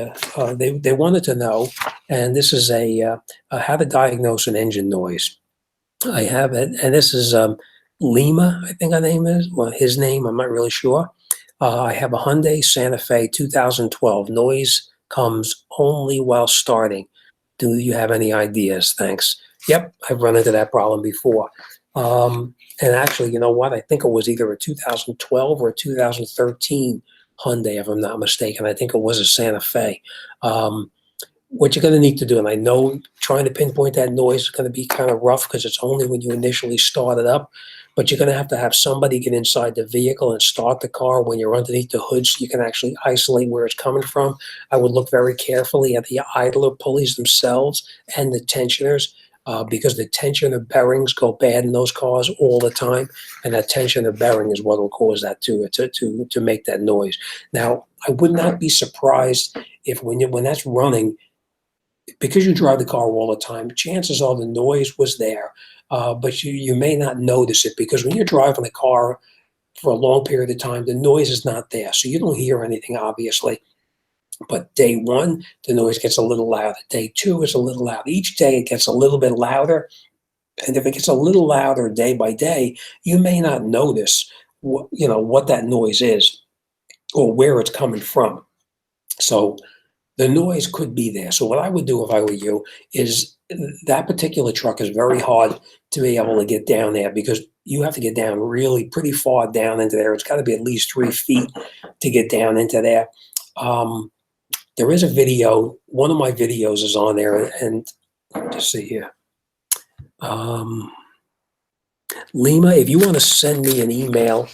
They wanted to know, and this is a how to diagnose an engine noise. I have it, and this is Lima, I think her name is. Well, his name, I'm not really sure. I have a Hyundai Santa Fe 2012. Noise comes only while starting. Do you have any ideas? Thanks. Yep, I've run into that problem before. And actually, you know what? I think it was either a 2012 or a 2013 Hyundai, if I'm not mistaken. I think it was a Santa Fe. What you're going to need to do, and I know trying to pinpoint that noise is going to be kind of rough because it's only when you initially start it up, but you're going to have somebody get inside the vehicle and start the car when you're underneath the hood so you can actually isolate where it's coming from. I would look very carefully at the idler pulleys themselves and the tensioners, because the tensioner bearings go bad in those cars all the time, and that tensioner bearing is what will cause that to make that noise. Now, I would not be surprised if when that's running, because you drive the car all the time, chances are the noise was there, but you may not notice it because when you're driving a car for a long period of time, the noise is not there. So you don't hear anything, obviously. But day one, the noise gets a little louder. Day two is a little louder. Each day it gets a little bit louder. And if it gets a little louder day by day, you may not notice what that noise is or where it's coming from. So the noise could be there. So what I would do if I were you is that particular truck is very hard to be able to get down there because you have to get down really pretty far down into there. It's got to be at least 3 feet to get down into there. There is a video. One of my videos is on there, and let me just see here. Lima, if you want to send me an email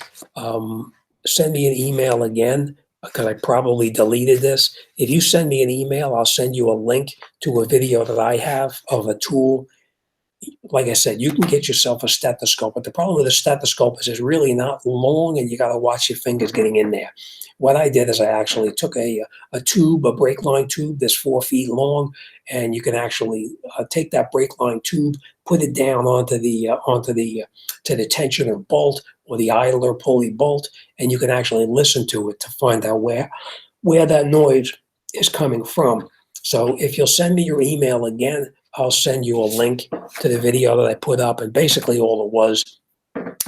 again, because I probably deleted this. If you send me an email, I'll send you a link to a video that I have of a tool. Like I said, you can get yourself a stethoscope, but the problem with a stethoscope is it's really not long and you got to watch your fingers getting in there. What I did is I actually took a tube, a brake line tube that's 4 feet long, and you can actually take that brake line tube, put it down onto the tensioner bolt or the idler pulley bolt, and you can actually listen to it to find out where that noise is coming from. So if you'll send me your email again, I'll send you a link to the video that I put up. And basically all it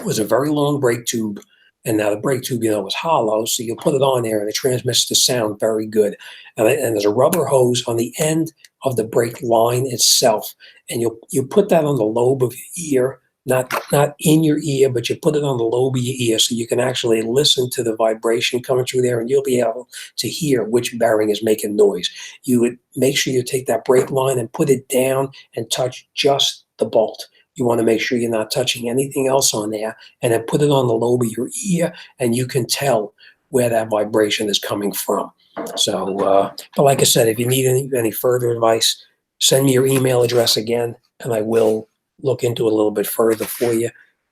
was a very long brake tube. And now the brake tube, was hollow. So you put it on there and it transmits the sound very good. And there's a rubber hose on the end of the brake line itself. And you put that on the lobe of your ear, not in your ear, but you put it on the lobe of your ear so you can actually listen to the vibration coming through there, and you'll be able to hear which bearing is making noise. You would make sure you take that brake line and put it down and touch just the bolt. You want to make sure you're not touching anything else on there, and then put it on the lobe of your ear, and you can tell where that vibration is coming from. So, but like I said, if you need any further advice, send me your email address again, and I will look into it a little bit further for you.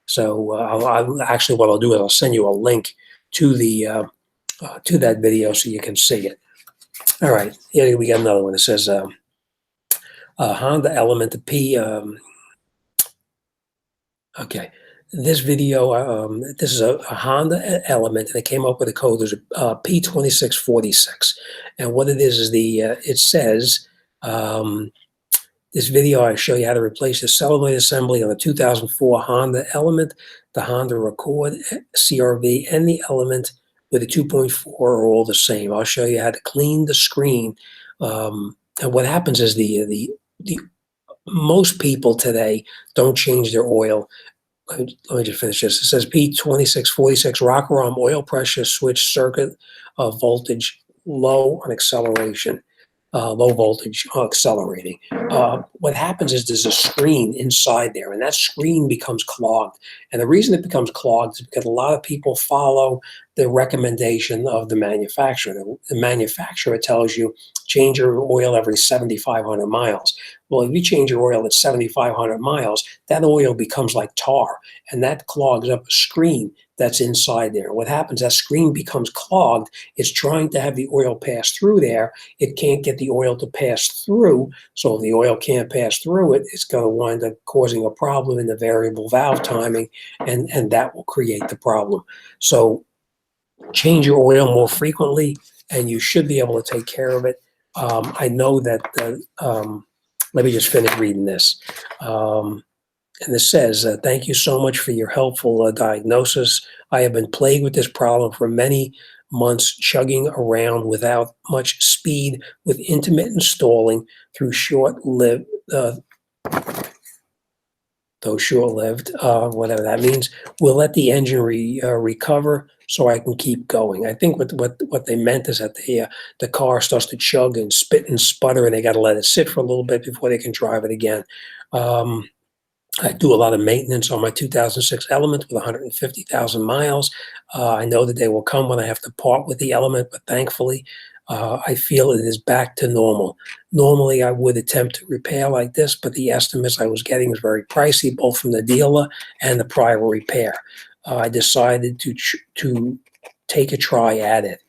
So I'll actually, what I'll do is I'll send you a link to to that video so you can see it. All right, here we got another one. It says Honda Element P. Okay, this video, this is a Honda Element, and it came up with a code. There's a P2646, and what it is it says. This video, I show you how to replace the solenoid assembly on the 2004 Honda Element, the Honda Accord CRV, and the Element with a 2.4 are all the same. I'll show you how to clean the screen. And what happens is the most people today don't change their oil. Let me just finish this. It says P2646 rocker arm oil pressure switch circuit voltage low on acceleration. Low voltage accelerating. What happens is there's a screen inside there, and that screen becomes clogged. And the reason it becomes clogged is because a lot of people follow the recommendation of the manufacturer. The manufacturer tells you change your oil every 7,500 miles. Well, if you change your oil at 7,500 miles, that oil becomes like tar, and that clogs up a screen that's inside there. What happens, that screen becomes clogged. It's trying to have the oil pass through there. It can't get the oil to pass through. So if the oil can't pass through it, it's going to wind up causing a problem in the variable valve timing, and that will create the problem. So change your oil more frequently, and you should be able to take care of it. I know that, let me just finish reading this. And this says, thank you so much for your helpful diagnosis. I have been plagued with this problem for many months, chugging around without much speed with intermittent stalling through short-lived, whatever that means. We'll let the engine recover so I can keep going. I think what they meant is that the car starts to chug and spit and sputter, and they got to let it sit for a little bit before they can drive it again. I do a lot of maintenance on my 2006 Element with 150,000 miles. I know that they will come when I have to part with the Element, but thankfully, I feel it is back to normal. Normally, I would attempt to repair like this, but the estimates I was getting was very pricey, both from the dealer and the private repair. I decided to take a try at it.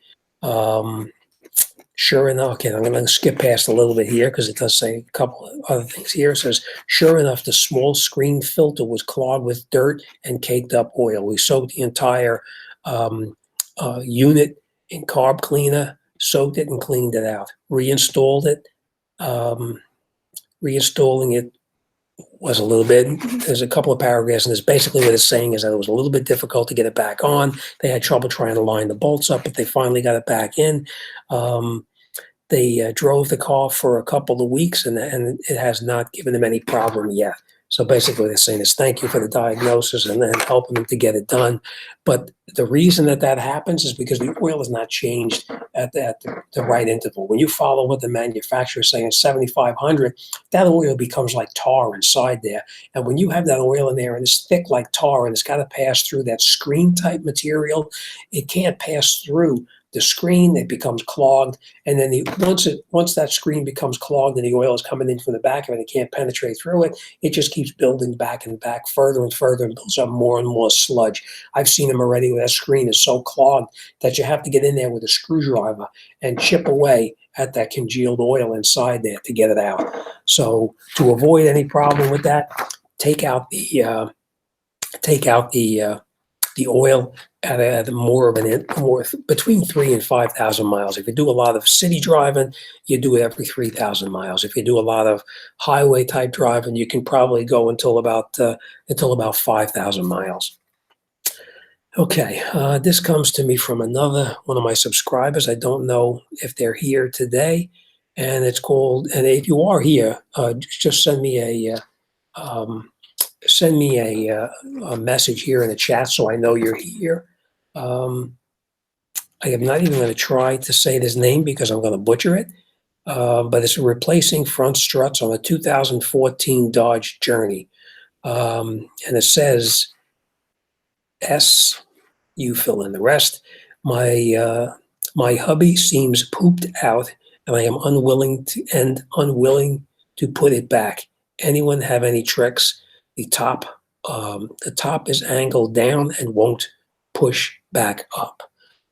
Sure enough, okay, I'm going to skip past a little bit here because it does say a couple of other things here. It says, sure enough, the small screen filter was clogged with dirt and caked up oil. We soaked the entire unit in carb cleaner, soaked it and cleaned it out. Reinstalled it. Reinstalling it was a little bit, there's a couple of paragraphs, and it's basically what it's saying is that it was a little bit difficult to get it back on. They had trouble trying to line the bolts up, but they finally got it back in. They drove the car for a couple of weeks, and it has not given them any problem yet. So basically, they're saying is thank you for the diagnosis and then helping them to get it done. But the reason that happens is because the oil is not changed at the right interval. When you follow what the manufacturer is saying, 7,500, that oil becomes like tar inside there. And when you have that oil in there and it's thick like tar and it's got to pass through that screen type material, it can't pass through the screen. It becomes clogged, and then once that screen becomes clogged and the oil is coming in from the back of it, it can't penetrate through it. It just keeps building back and back further and further and builds up more and more sludge. I've seen them already where that screen is so clogged that you have to get in there with a screwdriver and chip away at that congealed oil inside there to get it out. So to avoid any problem with that, take out the oil at more between 3,000 and 5,000 miles. If you do a lot of city driving, you do it every 3,000 miles. If you do a lot of highway type driving, you can probably go until about 5,000 miles. Okay, this comes to me from another one of my subscribers. I don't know if they're here today, and it's called. And if you are here, just send me a message here in the chat so I know you're here. I am not even going to try to say this name because I'm going to butcher it, but it's replacing front struts on a 2014 Dodge Journey. And it says, S, you fill in the rest. My hubby seems pooped out, and I am unwilling to put it back. Anyone have any tricks? The top is angled down and won't push back up.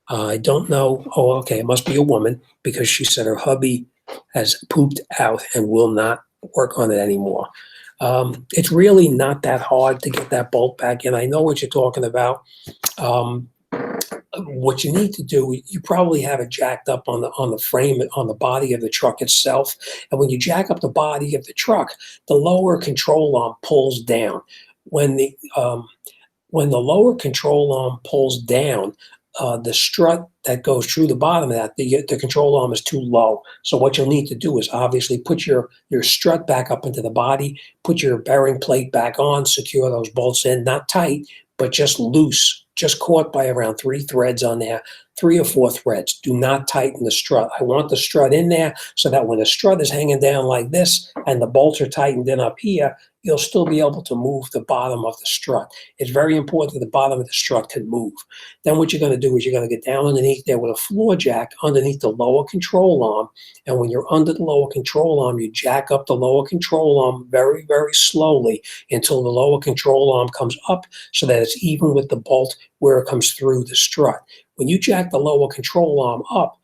I don't know. Oh, okay. It must be a woman because she said her hubby has pooped out and will not work on it anymore. It's really not that hard to get that bolt back in. I know what you're talking about. Um, what you need to do, you probably have it jacked up on the frame, on the body of the truck itself. And when you jack up the body of the truck, the lower control arm pulls down. When the lower control arm pulls down, the strut that goes through the bottom of that, the control arm is too low. So what you'll need to do is obviously put your strut back up into the body, put your bearing plate back on, secure those bolts in, not tight, but just loose, just caught by around 3 threads on there, 3 or 4 threads. Do not tighten the strut. I want the strut in there so that when the strut is hanging down like this and the bolts are tightened in up here, you'll still be able to move the bottom of the strut. It's very important that the bottom of the strut can move. Then what you're going to do is you're going to get down underneath there with a floor jack underneath the lower control arm. And when you're under the lower control arm, you jack up the lower control arm very, very slowly until the lower control arm comes up so that it's even with the bolt where it comes through the strut. When you jack the lower control arm up,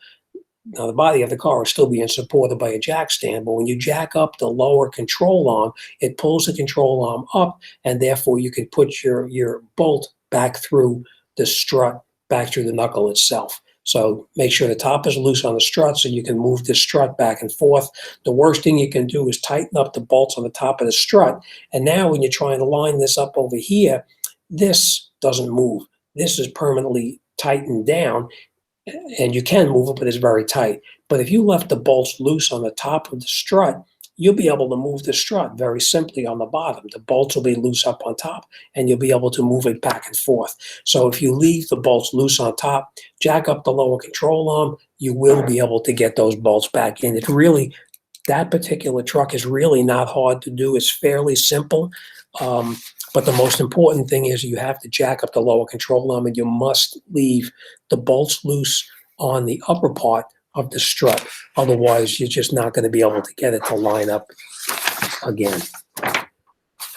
now the body of the car is still being supported by a jack stand, but when you jack up the lower control arm, it pulls the control arm up, and therefore you can put your bolt back through the strut, back through the knuckle itself. So make sure the top is loose on the strut so you can move the strut back and forth. The worst thing you can do is tighten up the bolts on the top of the strut. And now when you're trying to line this up over here, this doesn't move. This is permanently tightened down, and you can move it, but it's very tight. But if you left the bolts loose on the top of the strut, you'll be able to move the strut very simply on the bottom. The bolts will be loose up on top, and you'll be able to move it back and forth. So if you leave the bolts loose on top, jack up the lower control arm, you will be able to get those bolts back in. It's really, that particular truck is really not hard to do. It's fairly simple. But the most important thing is you have to jack up the lower control arm, and you must leave the bolts loose on the upper part of the strut. Otherwise, you're just not going to be able to get it to line up again.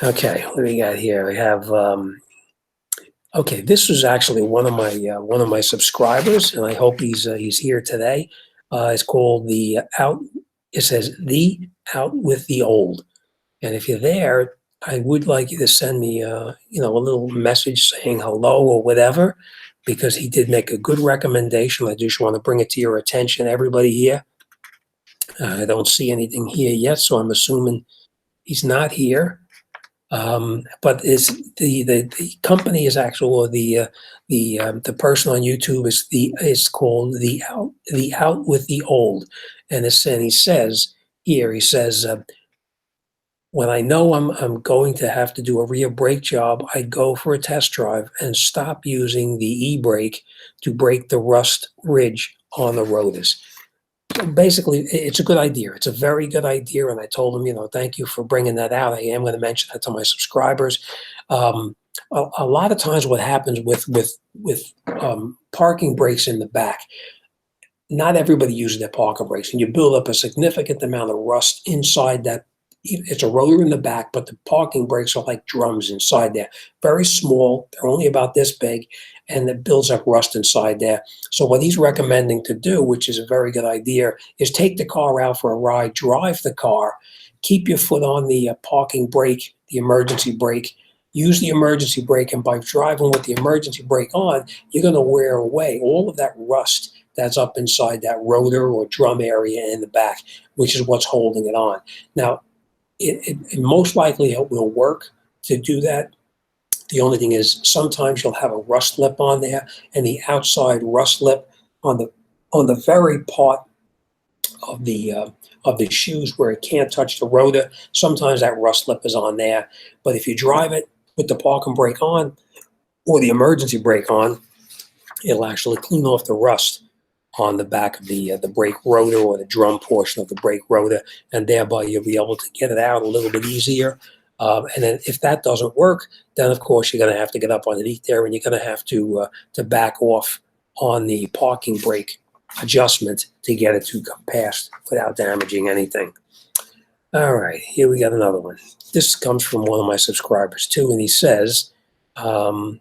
Okay, what do we got here? We have, okay, this was actually one of my subscribers, and I hope he's here today. It's called the Out. It says the Out with the Old, and if you're there, I would like you to send me, a little message saying hello or whatever, because he did make a good recommendation. I just want to bring it to your attention, everybody here. I don't see anything here yet, so I'm assuming he's not here. But the company is actual, the person on YouTube is called the Out with the Old, and he says here, when I know I'm going to have to do a rear brake job, I go for a test drive and stop using the e-brake to break the rust ridge on the rotors. Basically, it's a good idea. It's a very good idea, and I told him, thank you for bringing that out. I am going to mention that to my subscribers. A lot of times, what happens with parking brakes in the back, not everybody uses their parking brakes, and you build up a significant amount of rust inside that. It's a rotor in the back, but the parking brakes are like drums inside there. Very small. They're only about this big, and it builds up rust inside there. So what he's recommending to do, which is a very good idea, is take the car out for a ride, drive the car, keep your foot on the parking brake, the emergency brake, use the emergency brake, and by driving with the emergency brake on, you're going to wear away all of that rust that's up inside that rotor or drum area in the back, which is what's holding it on. Now, it most likely it will work to do that. The only thing is sometimes you'll have a rust lip on there, and the outside rust lip on the very part of the shoes where it can't touch the rotor, sometimes that rust lip is on there. But if you drive it with the parking brake on or the emergency brake on, it'll actually clean off the rust on the back of the brake rotor or the drum portion of the brake rotor, and thereby you'll be able to get it out a little bit easier. And then if that doesn't work, then of course you're going to have to get up underneath there, and you're going to have to back off on the parking brake adjustment to get it to come past without damaging anything. All right, here we got another one. This comes from one of my subscribers too, and he says, and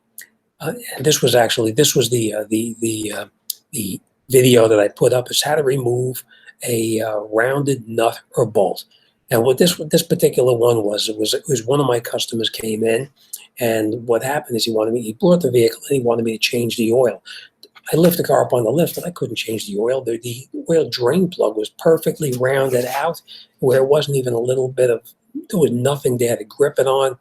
this was the video that I put up, is how to remove a rounded nut or bolt. And what this particular one was, it was one of my customers came in, and what happened is he brought the vehicle and he wanted me to change the oil. I lift the car up on the lift, but I couldn't change the oil. The oil drain plug was perfectly rounded out, where it wasn't even a little bit of, there was nothing there to grip it on.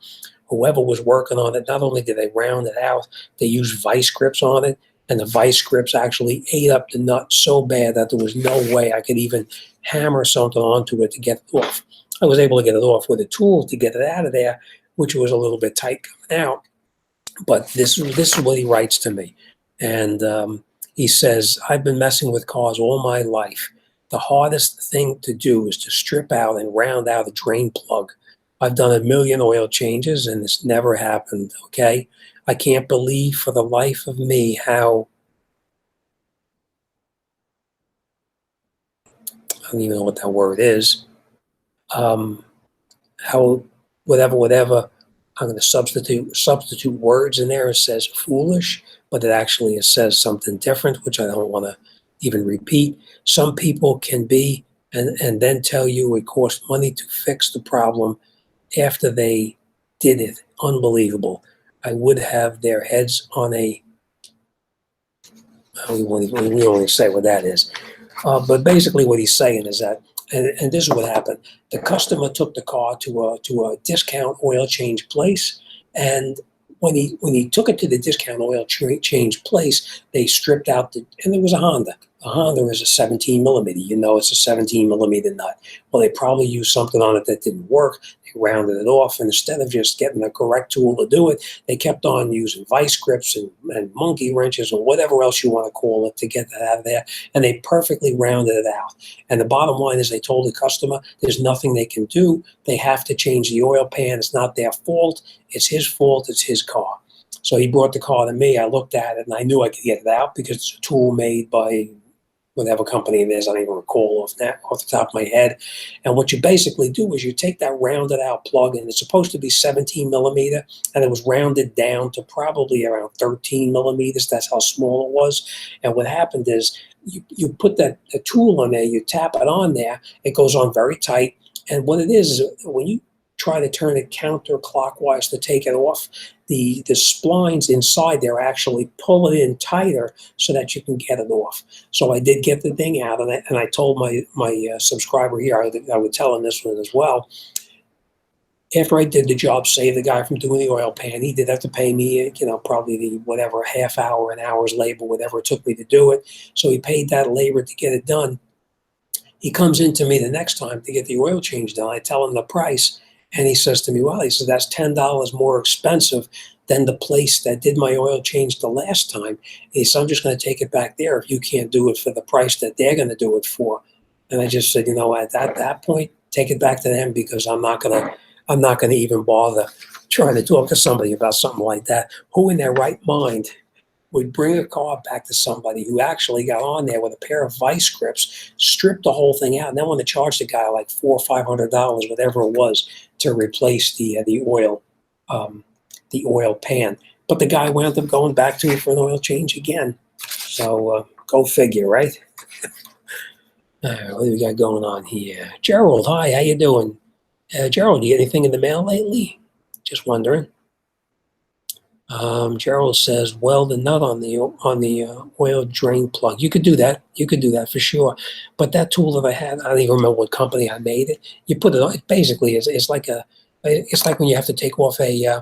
Whoever was working on it, not only did they round it out, they used vice grips on it, and the vice grips actually ate up the nut so bad that there was no way I could even hammer something onto it to get it off. I was able to get it off with a tool to get it out of there, which was a little bit tight coming out. But this is what he writes to me, and he says, "I've been messing with cars all my life. The hardest thing to do is to strip out and round out a drain plug. I've done a million oil changes, and this never happened. Okay, I can't believe for the life of me how I don't even know what that word is. Um, how whatever I'm going to substitute words in there. It says foolish, but it says something different, which I don't want to even repeat. Some people can be and then tell you it cost money to fix the problem after they did it. Unbelievable. I would have their heads on a. We won't even say what that is. But basically, what he's saying is that, and this is what happened: the customer took the car to a discount oil change place, and when he took it to the discount oil change place, they stripped out and there was a Honda. A Honda is a 17 millimeter. You know, it's a 17 millimeter nut. Well, they probably used something on it that didn't work. They rounded it off, and instead of just getting the correct tool to do it, they kept on using vice grips and monkey wrenches or whatever else you want to call it to get that out of there, and they perfectly rounded it out. And the bottom line is they told the customer there's nothing they can do. They have to change the oil pan. It's not their fault. It's his fault. It's his car. So he brought the car to me. I looked at it, and I knew I could get it out because it's a tool made by whatever company it is. I don't even recall off the top of my head. And what you basically do is you take that rounded out plug, and it's supposed to be 17 millimeter, and it was rounded down to probably around 13 millimeters. That's how small it was. And what happened is you put the tool on there, you tap it on there, it goes on very tight. And what it is when you try to turn it counterclockwise to take it off, the splines inside there actually pull it in tighter so that you can get it off. So I did get the thing out, and I told my subscriber here, I would tell him this one as well. After I did the job, save the guy from doing the oil pan, he did have to pay me, probably the whatever half hour, an hour's labor, whatever it took me to do it. So he paid that labor to get it done. He comes into me the next time to get the oil change done. I tell him the price, and he says to me, well, he says, that's $10 more expensive than the place that did my oil change the last time. He said, I'm just going to take it back there if you can't do it for the price that they're going to do it for. And I just said, at that point, take it back to them, because I'm not going to even bother trying to talk to somebody about something like that. Who in their right mind would bring a car back to somebody who actually got on there with a pair of vice grips, stripped the whole thing out, and then want to charge the guy like $400 or $500, whatever it was, to replace the oil pan. But the guy wound up going back to me for an oil change again. So go figure, right? What do we got going on here? Gerald, hi, how you doing? Gerald, you get anything in the mail lately? Just wondering. Gerald says, weld the nut on the oil drain plug. You could do that. You could do that for sure. But that tool that I had, I don't even remember what company I made it. You put it on. It basically it's like when you have to take off a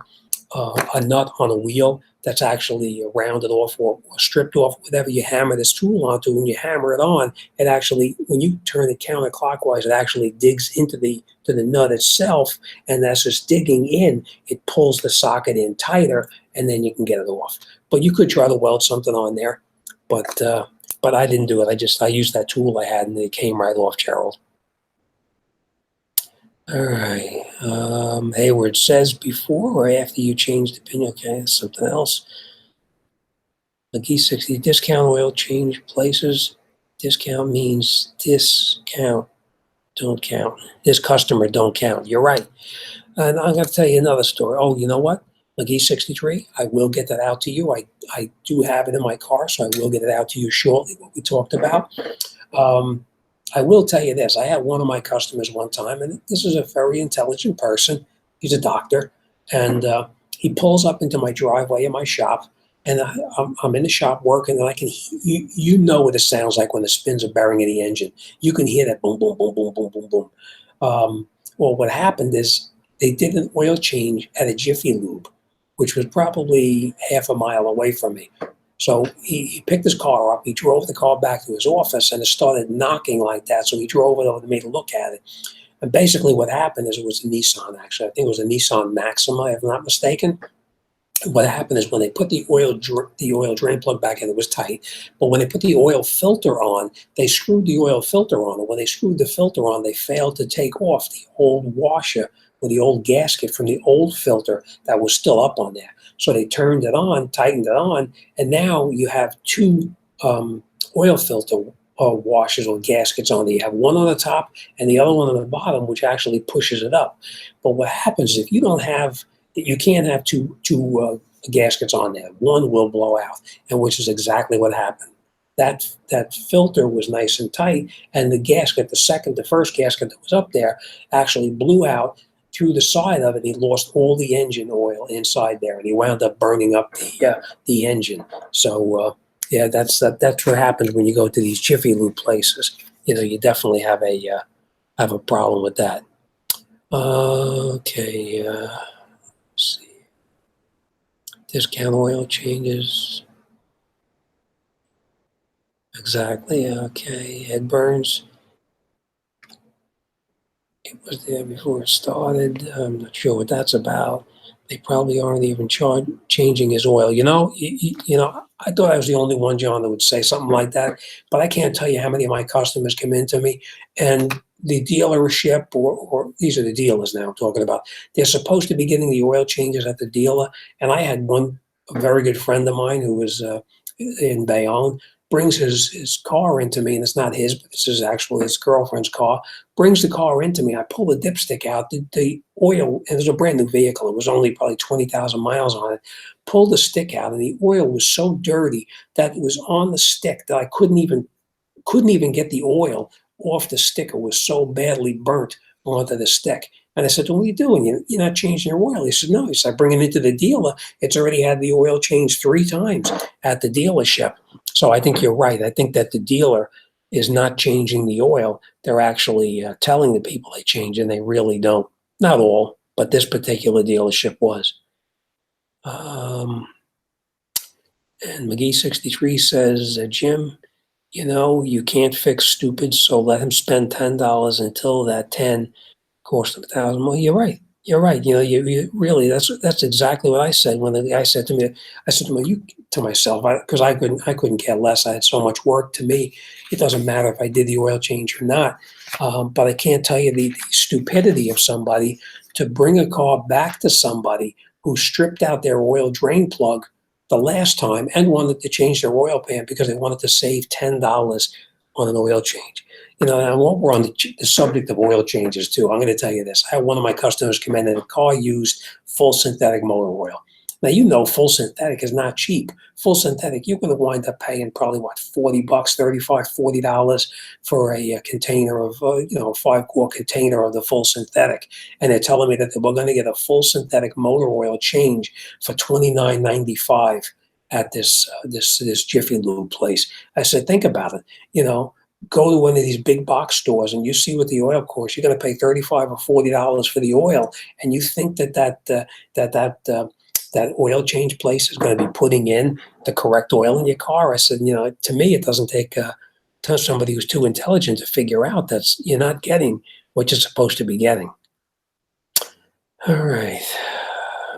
nut on a wheel that's actually rounded off or stripped off. Whatever you hammer this tool onto, when you hammer it on, it actually, when you turn it counterclockwise, it actually digs into the nut itself, and that's just digging in. It pulls the socket in tighter, and then you can get it off. But you could try to weld something on there, but I didn't do it. I used that tool I had, and it came right off, Gerald. All right. Hayward says, before or after you changed opinion? Okay, that's something else. McGee 60 discount oil change places. Discount means discount don't count. This customer don't count. You're right. And I'm going to tell you another story. Oh, you know what? McGee 63, I will get that out to you. I do have it in my car, so I will get it out to you shortly, what we talked about. I will tell you this. I had one of my customers one time, and this is a very intelligent person. He's a doctor, and he pulls up into my driveway in my shop, and I'm in the shop working, and I can you know what it sounds like when the spins are bearing in the engine. You can hear that boom, boom, boom, boom, boom, boom, boom. Well, what happened is they did an oil change at a Jiffy Lube, which was probably half a mile away from me. So he picked his car up, he drove the car back to his office, and it started knocking like that. So he drove it over to me to look at it. And basically what happened is it was a Nissan, actually. I think it was a Nissan Maxima, if I'm not mistaken. What happened is when they put the oil drain plug back in, it was tight. But when they put the oil filter on, they screwed the oil filter on. And when they screwed the filter on, they failed to take off the old washer or the old gasket from the old filter that was still up on there. So they turned it on, tightened it on, and now you have two oil filter washers or gaskets on there. You have one on the top and the other one on the bottom, which actually pushes it up. But what happens if you don't have, you can't have two gaskets on there. One will blow out, and which is exactly what happened. That filter was nice and tight, and the gasket, the first gasket that was up there, actually blew out through the side of it. He lost all the engine oil inside there, and he wound up burning up the engine. So yeah, that's what happens when you go to these Jiffy Lube places. You definitely have a problem with that. Okay. Let's see. Discount oil changes. Exactly. Okay. Head burns. It was there before it started. I'm not sure what that's about. They probably aren't even changing his oil. I thought I was the only one, John, that would say something like that. But I can't tell you how many of my customers come into me, and the dealership, or these are the dealers now I'm talking about, they're supposed to be getting the oil changes at the dealer. And I had a very good friend of mine who was in Bayonne, brings his car into me, and it's not his, but this is actually his girlfriend's car, brings the car into me. I pull the dipstick out, the oil, and it was a brand new vehicle. It was only probably 20,000 miles on it. Pulled the stick out, and the oil was so dirty that it was on the stick that I couldn't even get the oil off the stick. It was so badly burnt onto the stick. And I said, "What are you doing? You're not changing your oil." He said, "No." He said, "I bring it into the dealer. It's already had the oil changed 3 times at the dealership." So I think you're right. I think that the dealer is not changing the oil. They're actually telling the people they change, and they really don't. Not all, but this particular dealership was. And McGee63 says, Jim, you can't fix stupid, so let him spend $10 until that 10 cost him 1,000 more. You're right. You're right. You really, that's exactly what I said when the guy said to me. I said to myself, because I couldn't care less. I had so much work. To me, it doesn't matter if I did the oil change or not. But I can't tell you the stupidity of somebody to bring a car back to somebody who stripped out their oil drain plug the last time and wanted to change their oil pan because they wanted to save $10 on an oil change. And while we're on the subject of oil changes too, I'm going to tell you this. I had one of my customers come in and the car used full synthetic motor oil. Now, full synthetic is not cheap. Full synthetic, you're going to wind up paying probably $40, $35, $40 for a container of, a 5-quart container of the full synthetic. And they're telling me that we're going to get a full synthetic motor oil change for $29.95 at this Jiffy Lube place. I said, think about it. Go to one of these big box stores and you see what the oil costs. You're going to pay $35 or $40 for the oil, and you think that oil change place is going to be putting in the correct oil in your car. I said, to me, it doesn't take somebody who's too intelligent to figure out that you're not getting what you're supposed to be getting. All right.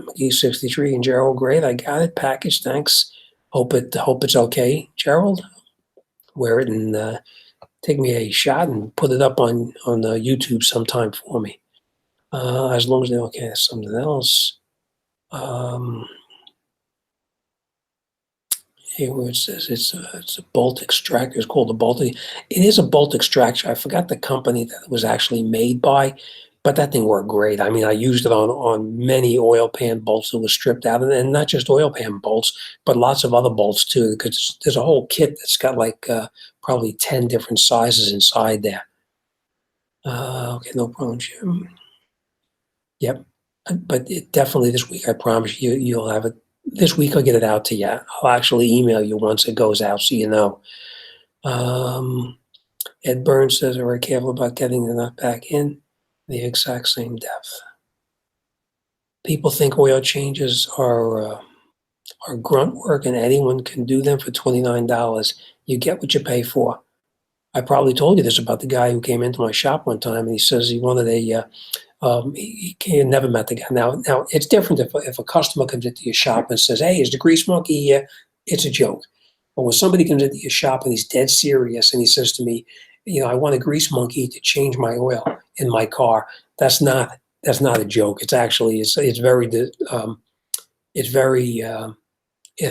McGee63 and Gerald, great. I got it. Package, thanks. Hope it's okay, Gerald. Wear it and take me a shot and put it up on YouTube sometime for me. As long as they're okay, that's something else. Here where it says it's a bolt extractor. It's called a bolt. It is a bolt extractor. I forgot the company that it was actually made by, but that thing worked great. I mean, I used it on many oil pan bolts that was stripped out, and not just oil pan bolts, but lots of other bolts too, because there's a whole kit that's got like probably 10 different sizes inside there. Okay, no problem, Jim. Yep. But definitely this week, I promise you, you'll have it. This week, I'll get it out to you. I'll actually email you once it goes out so you know. Ed Burns says, are very careful about getting the nut back in the exact same depth. People think oil changes are grunt work and anyone can do them for $29. You get what you pay for. I probably told you this about the guy who came into my shop one time and he says he wanted he never met the guy. Now it's different if a customer comes into your shop and says, hey, is the grease monkey here? It's a joke. But when somebody comes into your shop and he's dead serious and he says to me, I want a grease monkey to change my oil in my car, that's not a joke. It's actually, it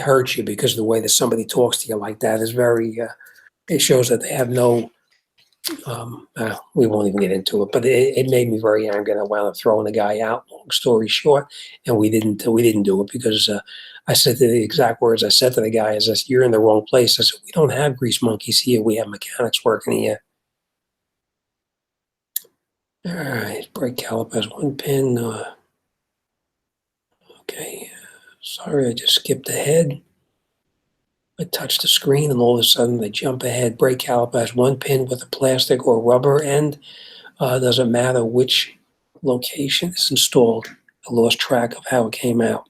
hurts you because the way that somebody talks to you like that is very, it shows that they have no, we won't even get into it, but it made me very angry and I wound up throwing the guy out, long story short, and we didn't do it because I said the exact words I said to the guy is, you're in the wrong place. I said, we don't have grease monkeys here. We have mechanics working here. All right, brake caliper has one pin. Okay, sorry, I just skipped ahead. I touch the screen and all of a sudden I jump ahead. Brake caliper has one pin with a plastic or rubber end. Doesn't matter which location is installed. I lost track of how it came out.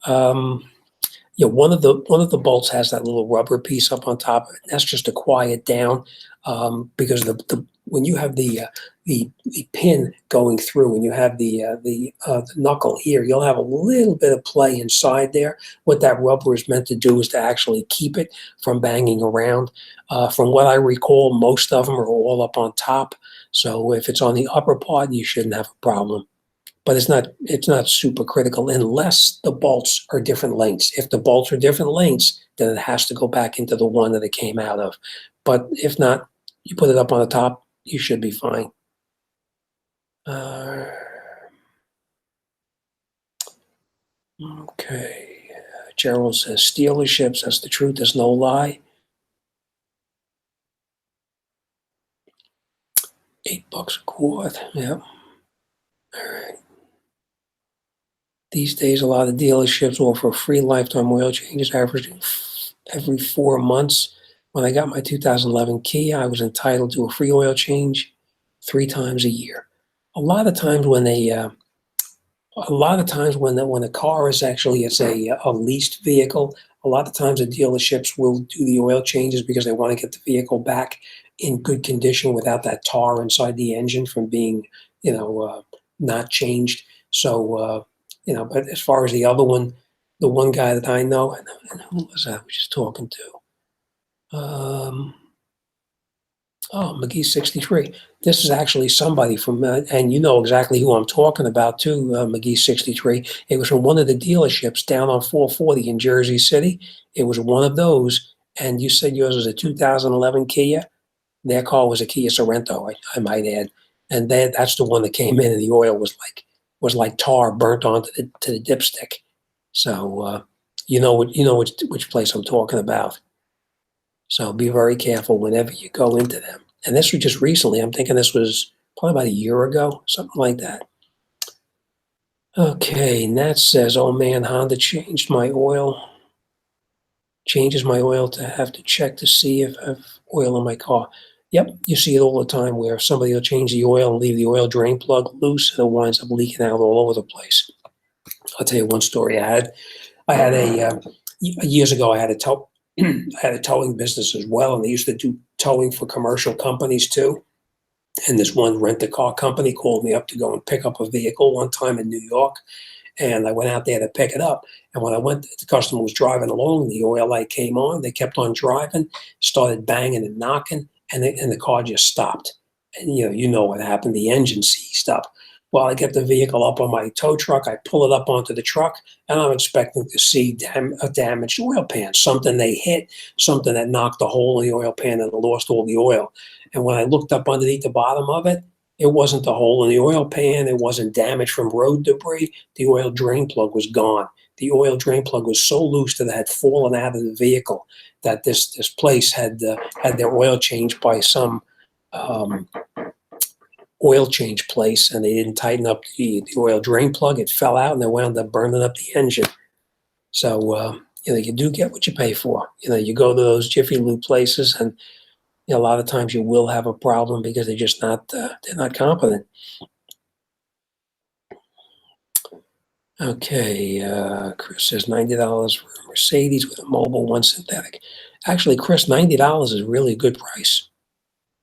One of the bolts has that little rubber piece up on top of it. That's just to quiet down because when you have the pin going through and you have the knuckle here, you'll have a little bit of play inside there. What that rubber is meant to do is to actually keep it from banging around. From what I recall, most of them are all up on top. So if it's on the upper part, you shouldn't have a problem. But it's not super critical unless the bolts are different lengths. If the bolts are different lengths, then it has to go back into the one that it came out of. But if not, you put it up on the top, you should be fine. Okay. Gerald says, Stealerships, that's the truth, there's no lie. $8 a quart, yep. All right. These days, a lot of dealerships offer free lifetime oil changes, averaging every 4 months. When I got my 2011 Kia, I was entitled to a free oil change 3 times a year. A lot of times when the car is actually a leased vehicle, a lot of times the dealerships will do the oil changes because they want to get the vehicle back in good condition without that tar inside the engine from being, not changed. So, but as far as the other one, the one guy that I know, and who was I was just talking to? McGee 63. This is actually somebody from, and you know exactly who I'm talking about too, McGee 63. It was from one of the dealerships down on 440 in Jersey City. It was one of those, and you said yours was a 2011 Kia. Their car was a Kia Sorento, I might add, and that's the one that came in, and the oil was like tar burnt onto the dipstick. So you know which place I'm talking about. So be very careful whenever you go into them. And this was just recently. I'm thinking this was probably about a year ago, something like that. Okay, Nat says, oh man, Honda changes my oil to have to check to see if I have oil in my car. Yep, you see it all the time where somebody will change the oil and leave the oil drain plug loose and it winds up leaking out all over the place. I'll tell you one story I had. Years ago, I had a towing business as well, and they used to do towing for commercial companies too. And this one rent-a-car company called me up to go and pick up a vehicle one time in New York, and I went out there to pick it up. And when I went, the customer was driving along, the oil light came on, they kept on driving, started banging and knocking, and the car just stopped. And you know what happened, the engine seized up. Well, I get the vehicle up on my tow truck, I pull it up onto the truck, and I'm expecting to see a damaged oil pan, something they hit, something that knocked a hole in the oil pan and lost all the oil. And when I looked up underneath the bottom of it, it wasn't the hole in the oil pan, it wasn't damaged from road debris, the oil drain plug was gone. the oil drain plug was so loose that it had fallen out of the vehicle, that this place had had their oil changed by some um, oil change place, and they didn't tighten up the oil drain plug. It fell out, and they wound up burning up the engine. So you do get what you pay for. You go to those Jiffy Lube places, and a lot of times you will have a problem because they're just not they're not competent. Okay, Chris says $90 for a Mercedes with a Mobil 1 synthetic. Actually, Chris, $90 is really a good price,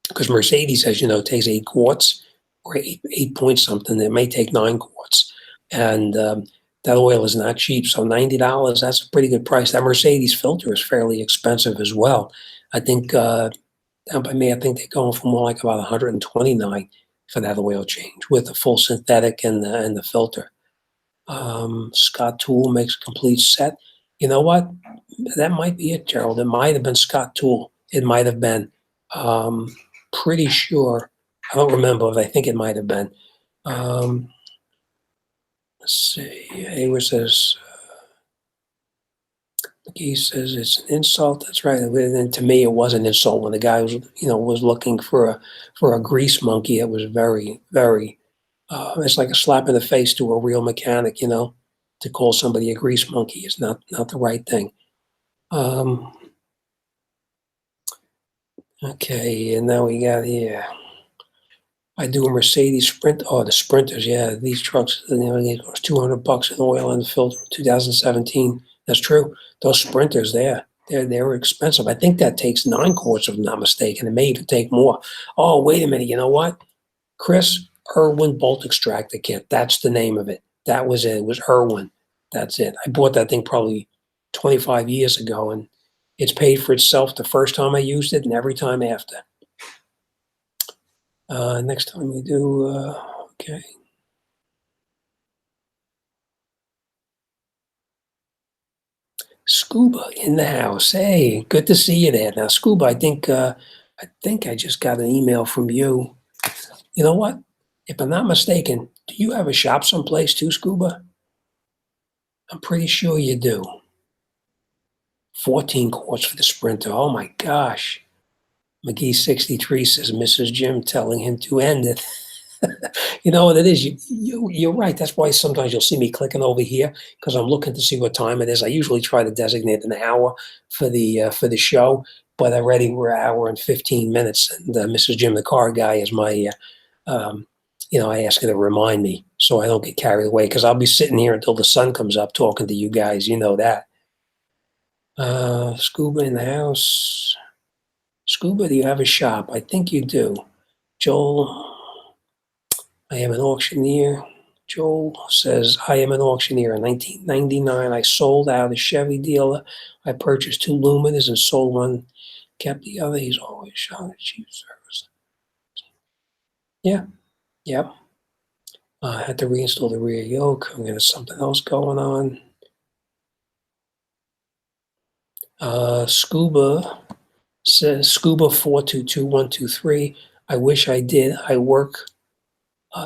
because Mercedes, as you know, takes 8 quarts or 8 point something. It may take 9 quarts, and that oil is not cheap. So $90, that's a pretty good price. That Mercedes filter is fairly expensive as well. I think down by me, I think they're going for more like about $129 for that oil change with the full synthetic and the filter. Scott Tool makes a complete set. You know what? That might be it, Gerald. It might have been Scott Tool. It might have been. Pretty sure. I don't remember, but I think it might have been. Let's see. Hayward says, he says it's an insult. That's right. And to me, it was an insult when the guy was looking for a grease monkey. It was very, very. It's like a slap in the face to a real mechanic. To call somebody a grease monkey is not the right thing. Okay, and now we got here. I do a Mercedes Sprint. Oh, the Sprinters, yeah. These trucks, they cost $200 in oil and filter. 2017. That's true. Those Sprinters, they're expensive. I think that takes 9 quarts, if I'm not mistaken. It may even take more. Oh, wait a minute. You know what, Chris? Irwin bolt extractor kit. That's the name of it. That was it. It was Irwin. That's it. I bought that thing probably 25 years ago, and it's paid for itself the first time I used it and every time after. Next time we do, okay. Scuba in the house. Hey, good to see you there. Now, Scuba, I think I just got an email from you. You know what? If I'm not mistaken, do you have a shop someplace too, Scuba? I'm pretty sure you do. 14 quarts for the Sprinter. Oh my gosh. McGee 63 says Mrs. Jim telling him to end it. You know what it is? You're right. That's why sometimes you'll see me clicking over here, because I'm looking to see what time it is. I usually try to designate an hour for the show, but already we're an hour and 15 minutes. And Mrs. Jimthecarguy is my, I ask her to remind me so I don't get carried away, because I'll be sitting here until the sun comes up talking to you guys. You know that. Scuba in the house. Scuba, do you have a shop? I think you do. Joel, I am an auctioneer. Joel says, I am an auctioneer. In 1999, I sold out a Chevy dealer. I purchased 2 Luminas and sold one, kept the other. He's always showing cheap service. Yeah, yep. I had to reinstall the rear yoke. I'm getting something else going on. Scuba says, Scuba 422123. I wish I did. I work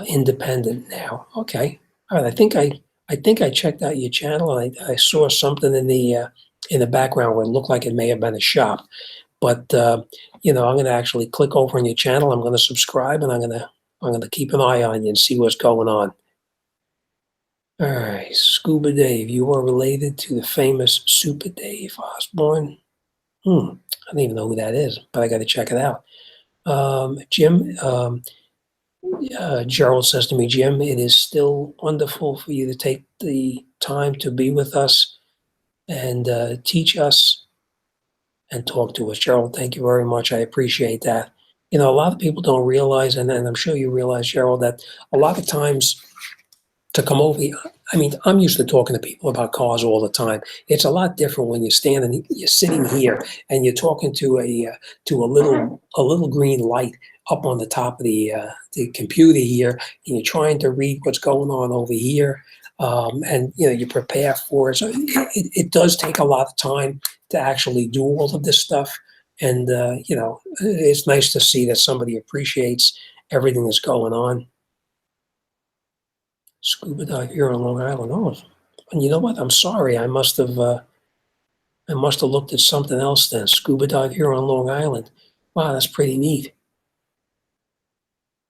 independent now. Okay. All right. I think I checked out your channel, and I saw something in the background where it looked like it may have been a shop. But I'm going to actually click over on your channel. I'm going to subscribe, and I'm going to keep an eye on you and see what's going on. All right, Scuba Dave, you are related to the famous Super Dave Osborne. I don't even know who that is, but I got to check it out. Jim. Gerald says to me, Jim, it is still wonderful for you to take the time to be with us and teach us and talk to us. Gerald, thank you very much. I appreciate that. A lot of people don't realize, and I'm sure you realize, Gerald, that a lot of times to come over here, I mean, I'm used to talking to people about cars all the time. It's a lot different when you're sitting here and you're talking to a little green light up on the top of the computer here, and you're trying to read what's going on over here, and you prepare for it. So it does take a lot of time to actually do all of this stuff, and it's nice to see that somebody appreciates everything that's going on. Scuba dive here on Long Island. Oh, And you know what? I'm sorry. I must have looked at something else then. Scuba dive here on Long Island. Wow, that's pretty neat.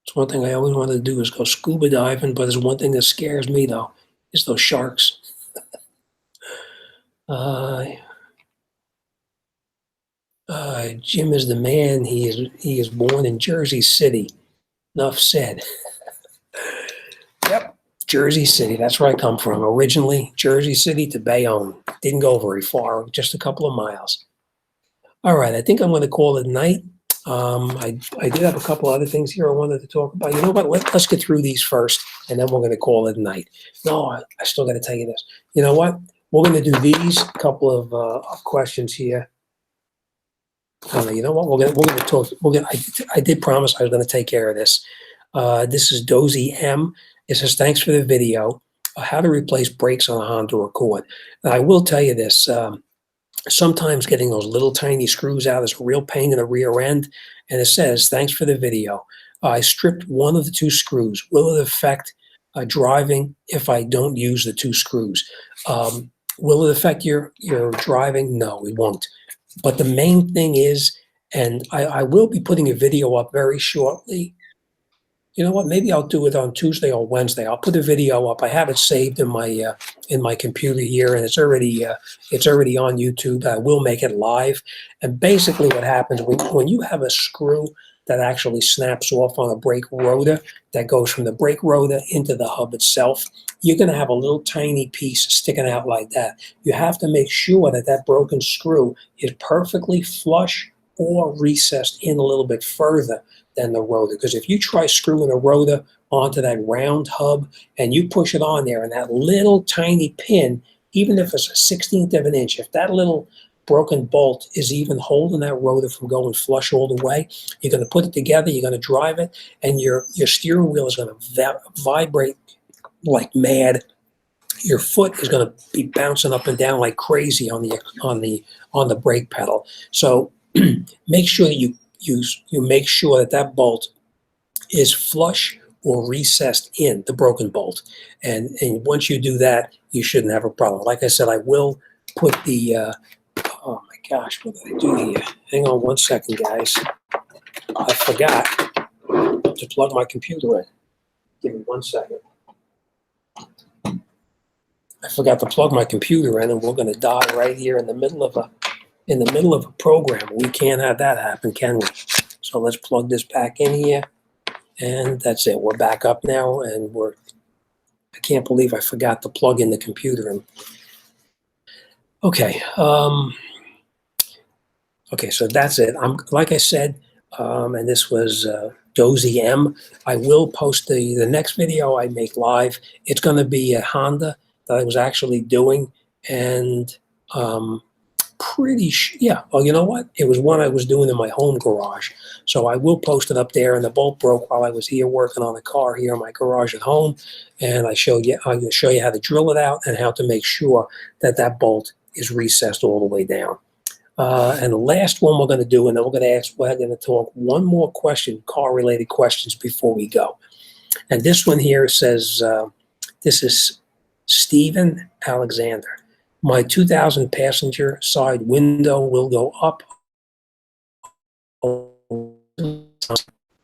It's one thing I always wanted to do is go scuba diving, but there's one thing that scares me though, is those sharks. Uh, Jim is the man. He is born in Jersey City. Enough said. Yep, Jersey City. That's where I come from. Originally, Jersey City to Bayonne. Didn't go very far, just a couple of miles. All right, I think I'm going to call it a night. I did have a couple other things here I wanted to talk about. You know what? Let's get through these first, and then we're going to call it a night. No, I still got to tell you this. You know what? We're going to do these couple of questions here. You know what? We're going to talk. I did promise I was going to take care of this. This is Dozy M. It says, thanks for the video. How to replace brakes on a Honda Accord. Now, I will tell you this. Sometimes getting those little tiny screws out is a real pain in the rear end. And it says, thanks for the video. I stripped one of the two screws. Will it affect driving if I don't use the two screws? Will it affect your driving? No, it won't. But the main thing is, and I will be putting a video up very shortly. You know what? Maybe I'll do it on Tuesday or Wednesday. I'll put a video up. I have it saved in my computer here, and it's already on YouTube. I will make it live. And basically, what happens when you have a screw that actually snaps off on a brake rotor that goes from the brake rotor into the hub itself, you're going to have a little tiny piece sticking out like that. You have to make sure that that broken screw is perfectly flush or recessed in a little bit further than the rotor. Because if you try screwing a rotor onto that round hub and you push it on there and that little tiny pin, even if it's a 16th of an inch, if that little broken bolt is even holding that rotor from going flush all the way, you're going to put it together, you're going to drive it, and your steering wheel is going to vibrate like mad. Your foot is going to be bouncing up and down like crazy on the brake pedal. So make sure that you make sure that that bolt is flush or recessed in the broken bolt. And once you do that, you shouldn't have a problem. Like I said, I will put the, oh my gosh, what did I do here? Hang on one second, guys. I forgot to plug my computer in. Give me 1 second. I forgot to plug my computer in, and we're going to die right here in the middle of a program. We can't have that happen, can we? So let's plug this back in here, and that's it. We're back up now, and I can't believe I forgot to plug in the computer. And okay, okay, so that's it. Like I said, and this was Dozy M. I will post the next video I make live. It's going to be a Honda that I was actually doing, and yeah. Well, you know what? It was one I was doing in my home garage. So I will post it up there. And the bolt broke while I was here working on the car here in my garage at home. And I'm going to show you how to drill it out and how to make sure that that bolt is recessed all the way down. And the last one we're going to do, and then we're going to talk one more question, car-related questions before we go. And this one here says, this is Stephen Alexander. My 2000 passenger side window will go up.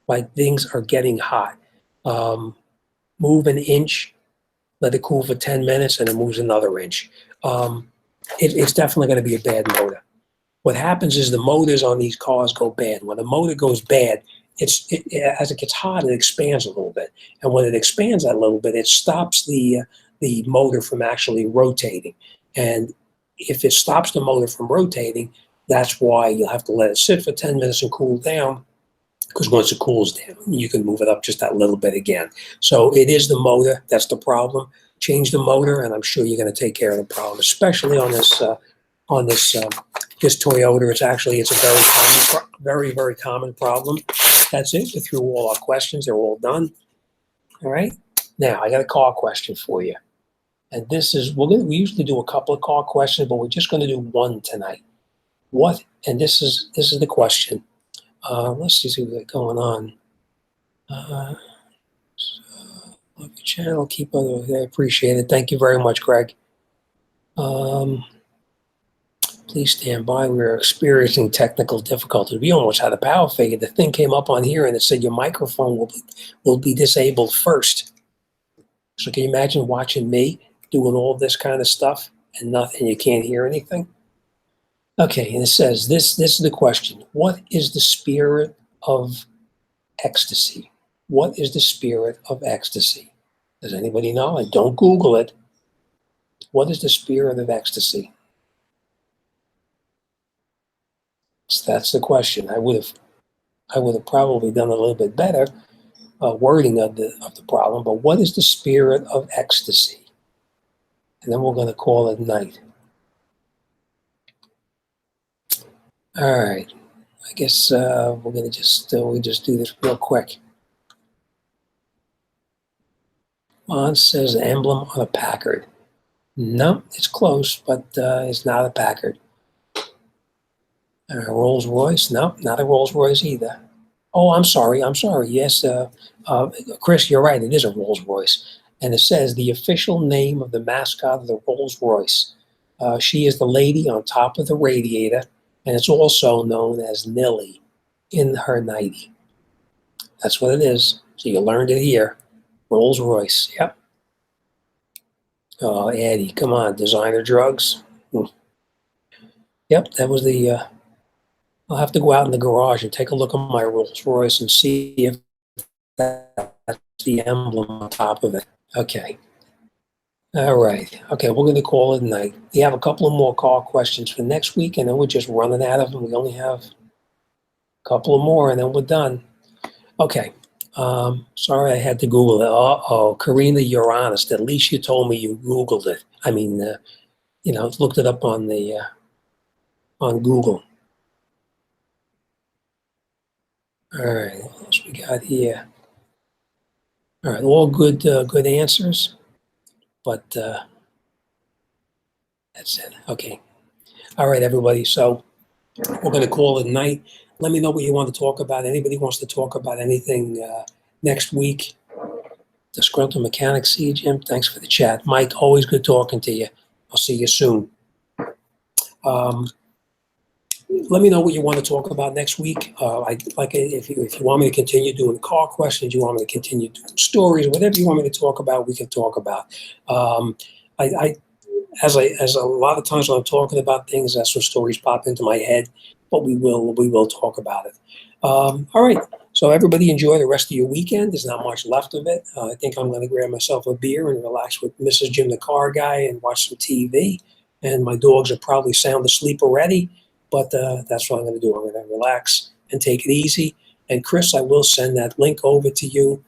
Like things are getting hot. Move an inch, let it cool for 10 minutes, and it moves another inch. It's definitely going to be a bad motor. What happens is the motors on these cars go bad. When the motor goes bad, as it gets hot, it expands a little bit. And when it expands that little bit, it stops the motor from actually rotating. And if it stops the motor from rotating, that's why you'll have to let it sit for 10 minutes and cool down, because once it cools down, you can move it up just that little bit again. So it is the motor that's the problem. Change the motor, and I'm sure you're going to take care of the problem, especially on this Toyota. It's a very, very common problem. That's it. We're through all our questions. They're all done. All right. Now I got a car question for you. And this is, we usually do a couple of car questions, but we're just going to do one tonight. What, and this is the question. Let's see what's going on. Love your channel. Keep on, I appreciate it. Thank you very much, Greg. Please stand by. We're experiencing technical difficulties. We almost had a power failure. The thing came up on here and it said your microphone will be disabled first. So can you imagine watching me doing all this kind of stuff and nothing? You can't hear anything. Okay, and it says this is the question. What is the spirit of ecstasy? What is the spirit of ecstasy? Does anybody know? And don't Google it. What is the spirit of ecstasy? So that's the question. I would have probably done a little bit better wording of the problem. But what is the spirit of ecstasy? And then we're going to call it night. All right. I guess we're going to just do this real quick. Mon says emblem on a Packard. No, it's close, but it's not a Packard. Rolls Royce? No, not a Rolls Royce either. Oh, I'm sorry. Yes, Chris, you're right. It is a Rolls Royce. And it says the official name of the mascot of the Rolls Royce. She is the lady on top of the radiator, and it's also known as Nilly in her 90. That's what it is. So you learned it here. Rolls Royce. Yep. Oh, Eddie, come on. Designer drugs. Yep, that was the... I'll have to go out in the garage and take a look at my Rolls Royce and see if that's the emblem on top of it. Okay. All right. Okay, we're going to call it a night. We have a couple of more car questions for next week, and then we're just running out of them. We only have a couple of more, and then we're done. Okay. Sorry I had to Google it. Uh-oh, Karina, you're honest. At least you told me you Googled it. I mean, looked it up on Google. All right, what else we got here? All right, all good answers, but that's it. Okay. All right, everybody. So we're going to call it a night. Let me know what you want to talk about. Anybody wants to talk about anything next week? Disgruntled Mechanic. See you, Jim. Thanks for the chat. Mike, always good talking to you. I'll see you soon. Let me know what you want to talk about next week. If you want me to continue doing car questions, you want me to continue doing stories, whatever you want me to talk about, we can talk about. As a lot of times when I'm talking about things, that's when stories pop into my head. But we will talk about it. All right. So everybody enjoy the rest of your weekend. There's not much left of it. I think I'm going to grab myself a beer and relax with Mrs. Jimthecarguy and watch some TV. And my dogs are probably sound asleep already. But that's what I'm going to do. I'm going to relax and take it easy. And Chris, I will send that link over to you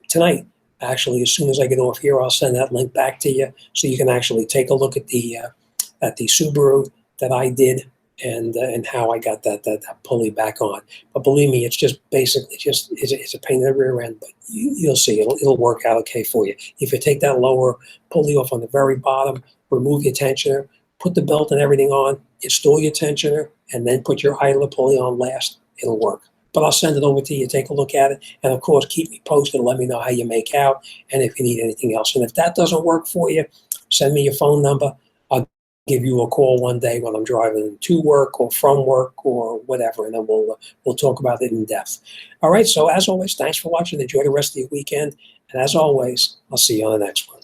tonight. Actually, as soon as I get off here, I'll send that link back to you so you can actually take a look at the Subaru that I did and how I got that pulley back on. But believe me, it's just basically it's a pain in the rear end. But you'll see, it'll work out okay for you. If you take that lower pulley off on the very bottom, remove your tensioner, put the belt and everything on, install your tensioner, and then put your idler pulley on last. It'll work. But I'll send it over to you. Take a look at it. And, of course, keep me posted. Let me know how you make out and if you need anything else. And if that doesn't work for you, send me your phone number. I'll give you a call one day when I'm driving to work or from work or whatever, and then we'll talk about it in depth. All right, so as always, thanks for watching. Enjoy the rest of your weekend. And as always, I'll see you on the next one.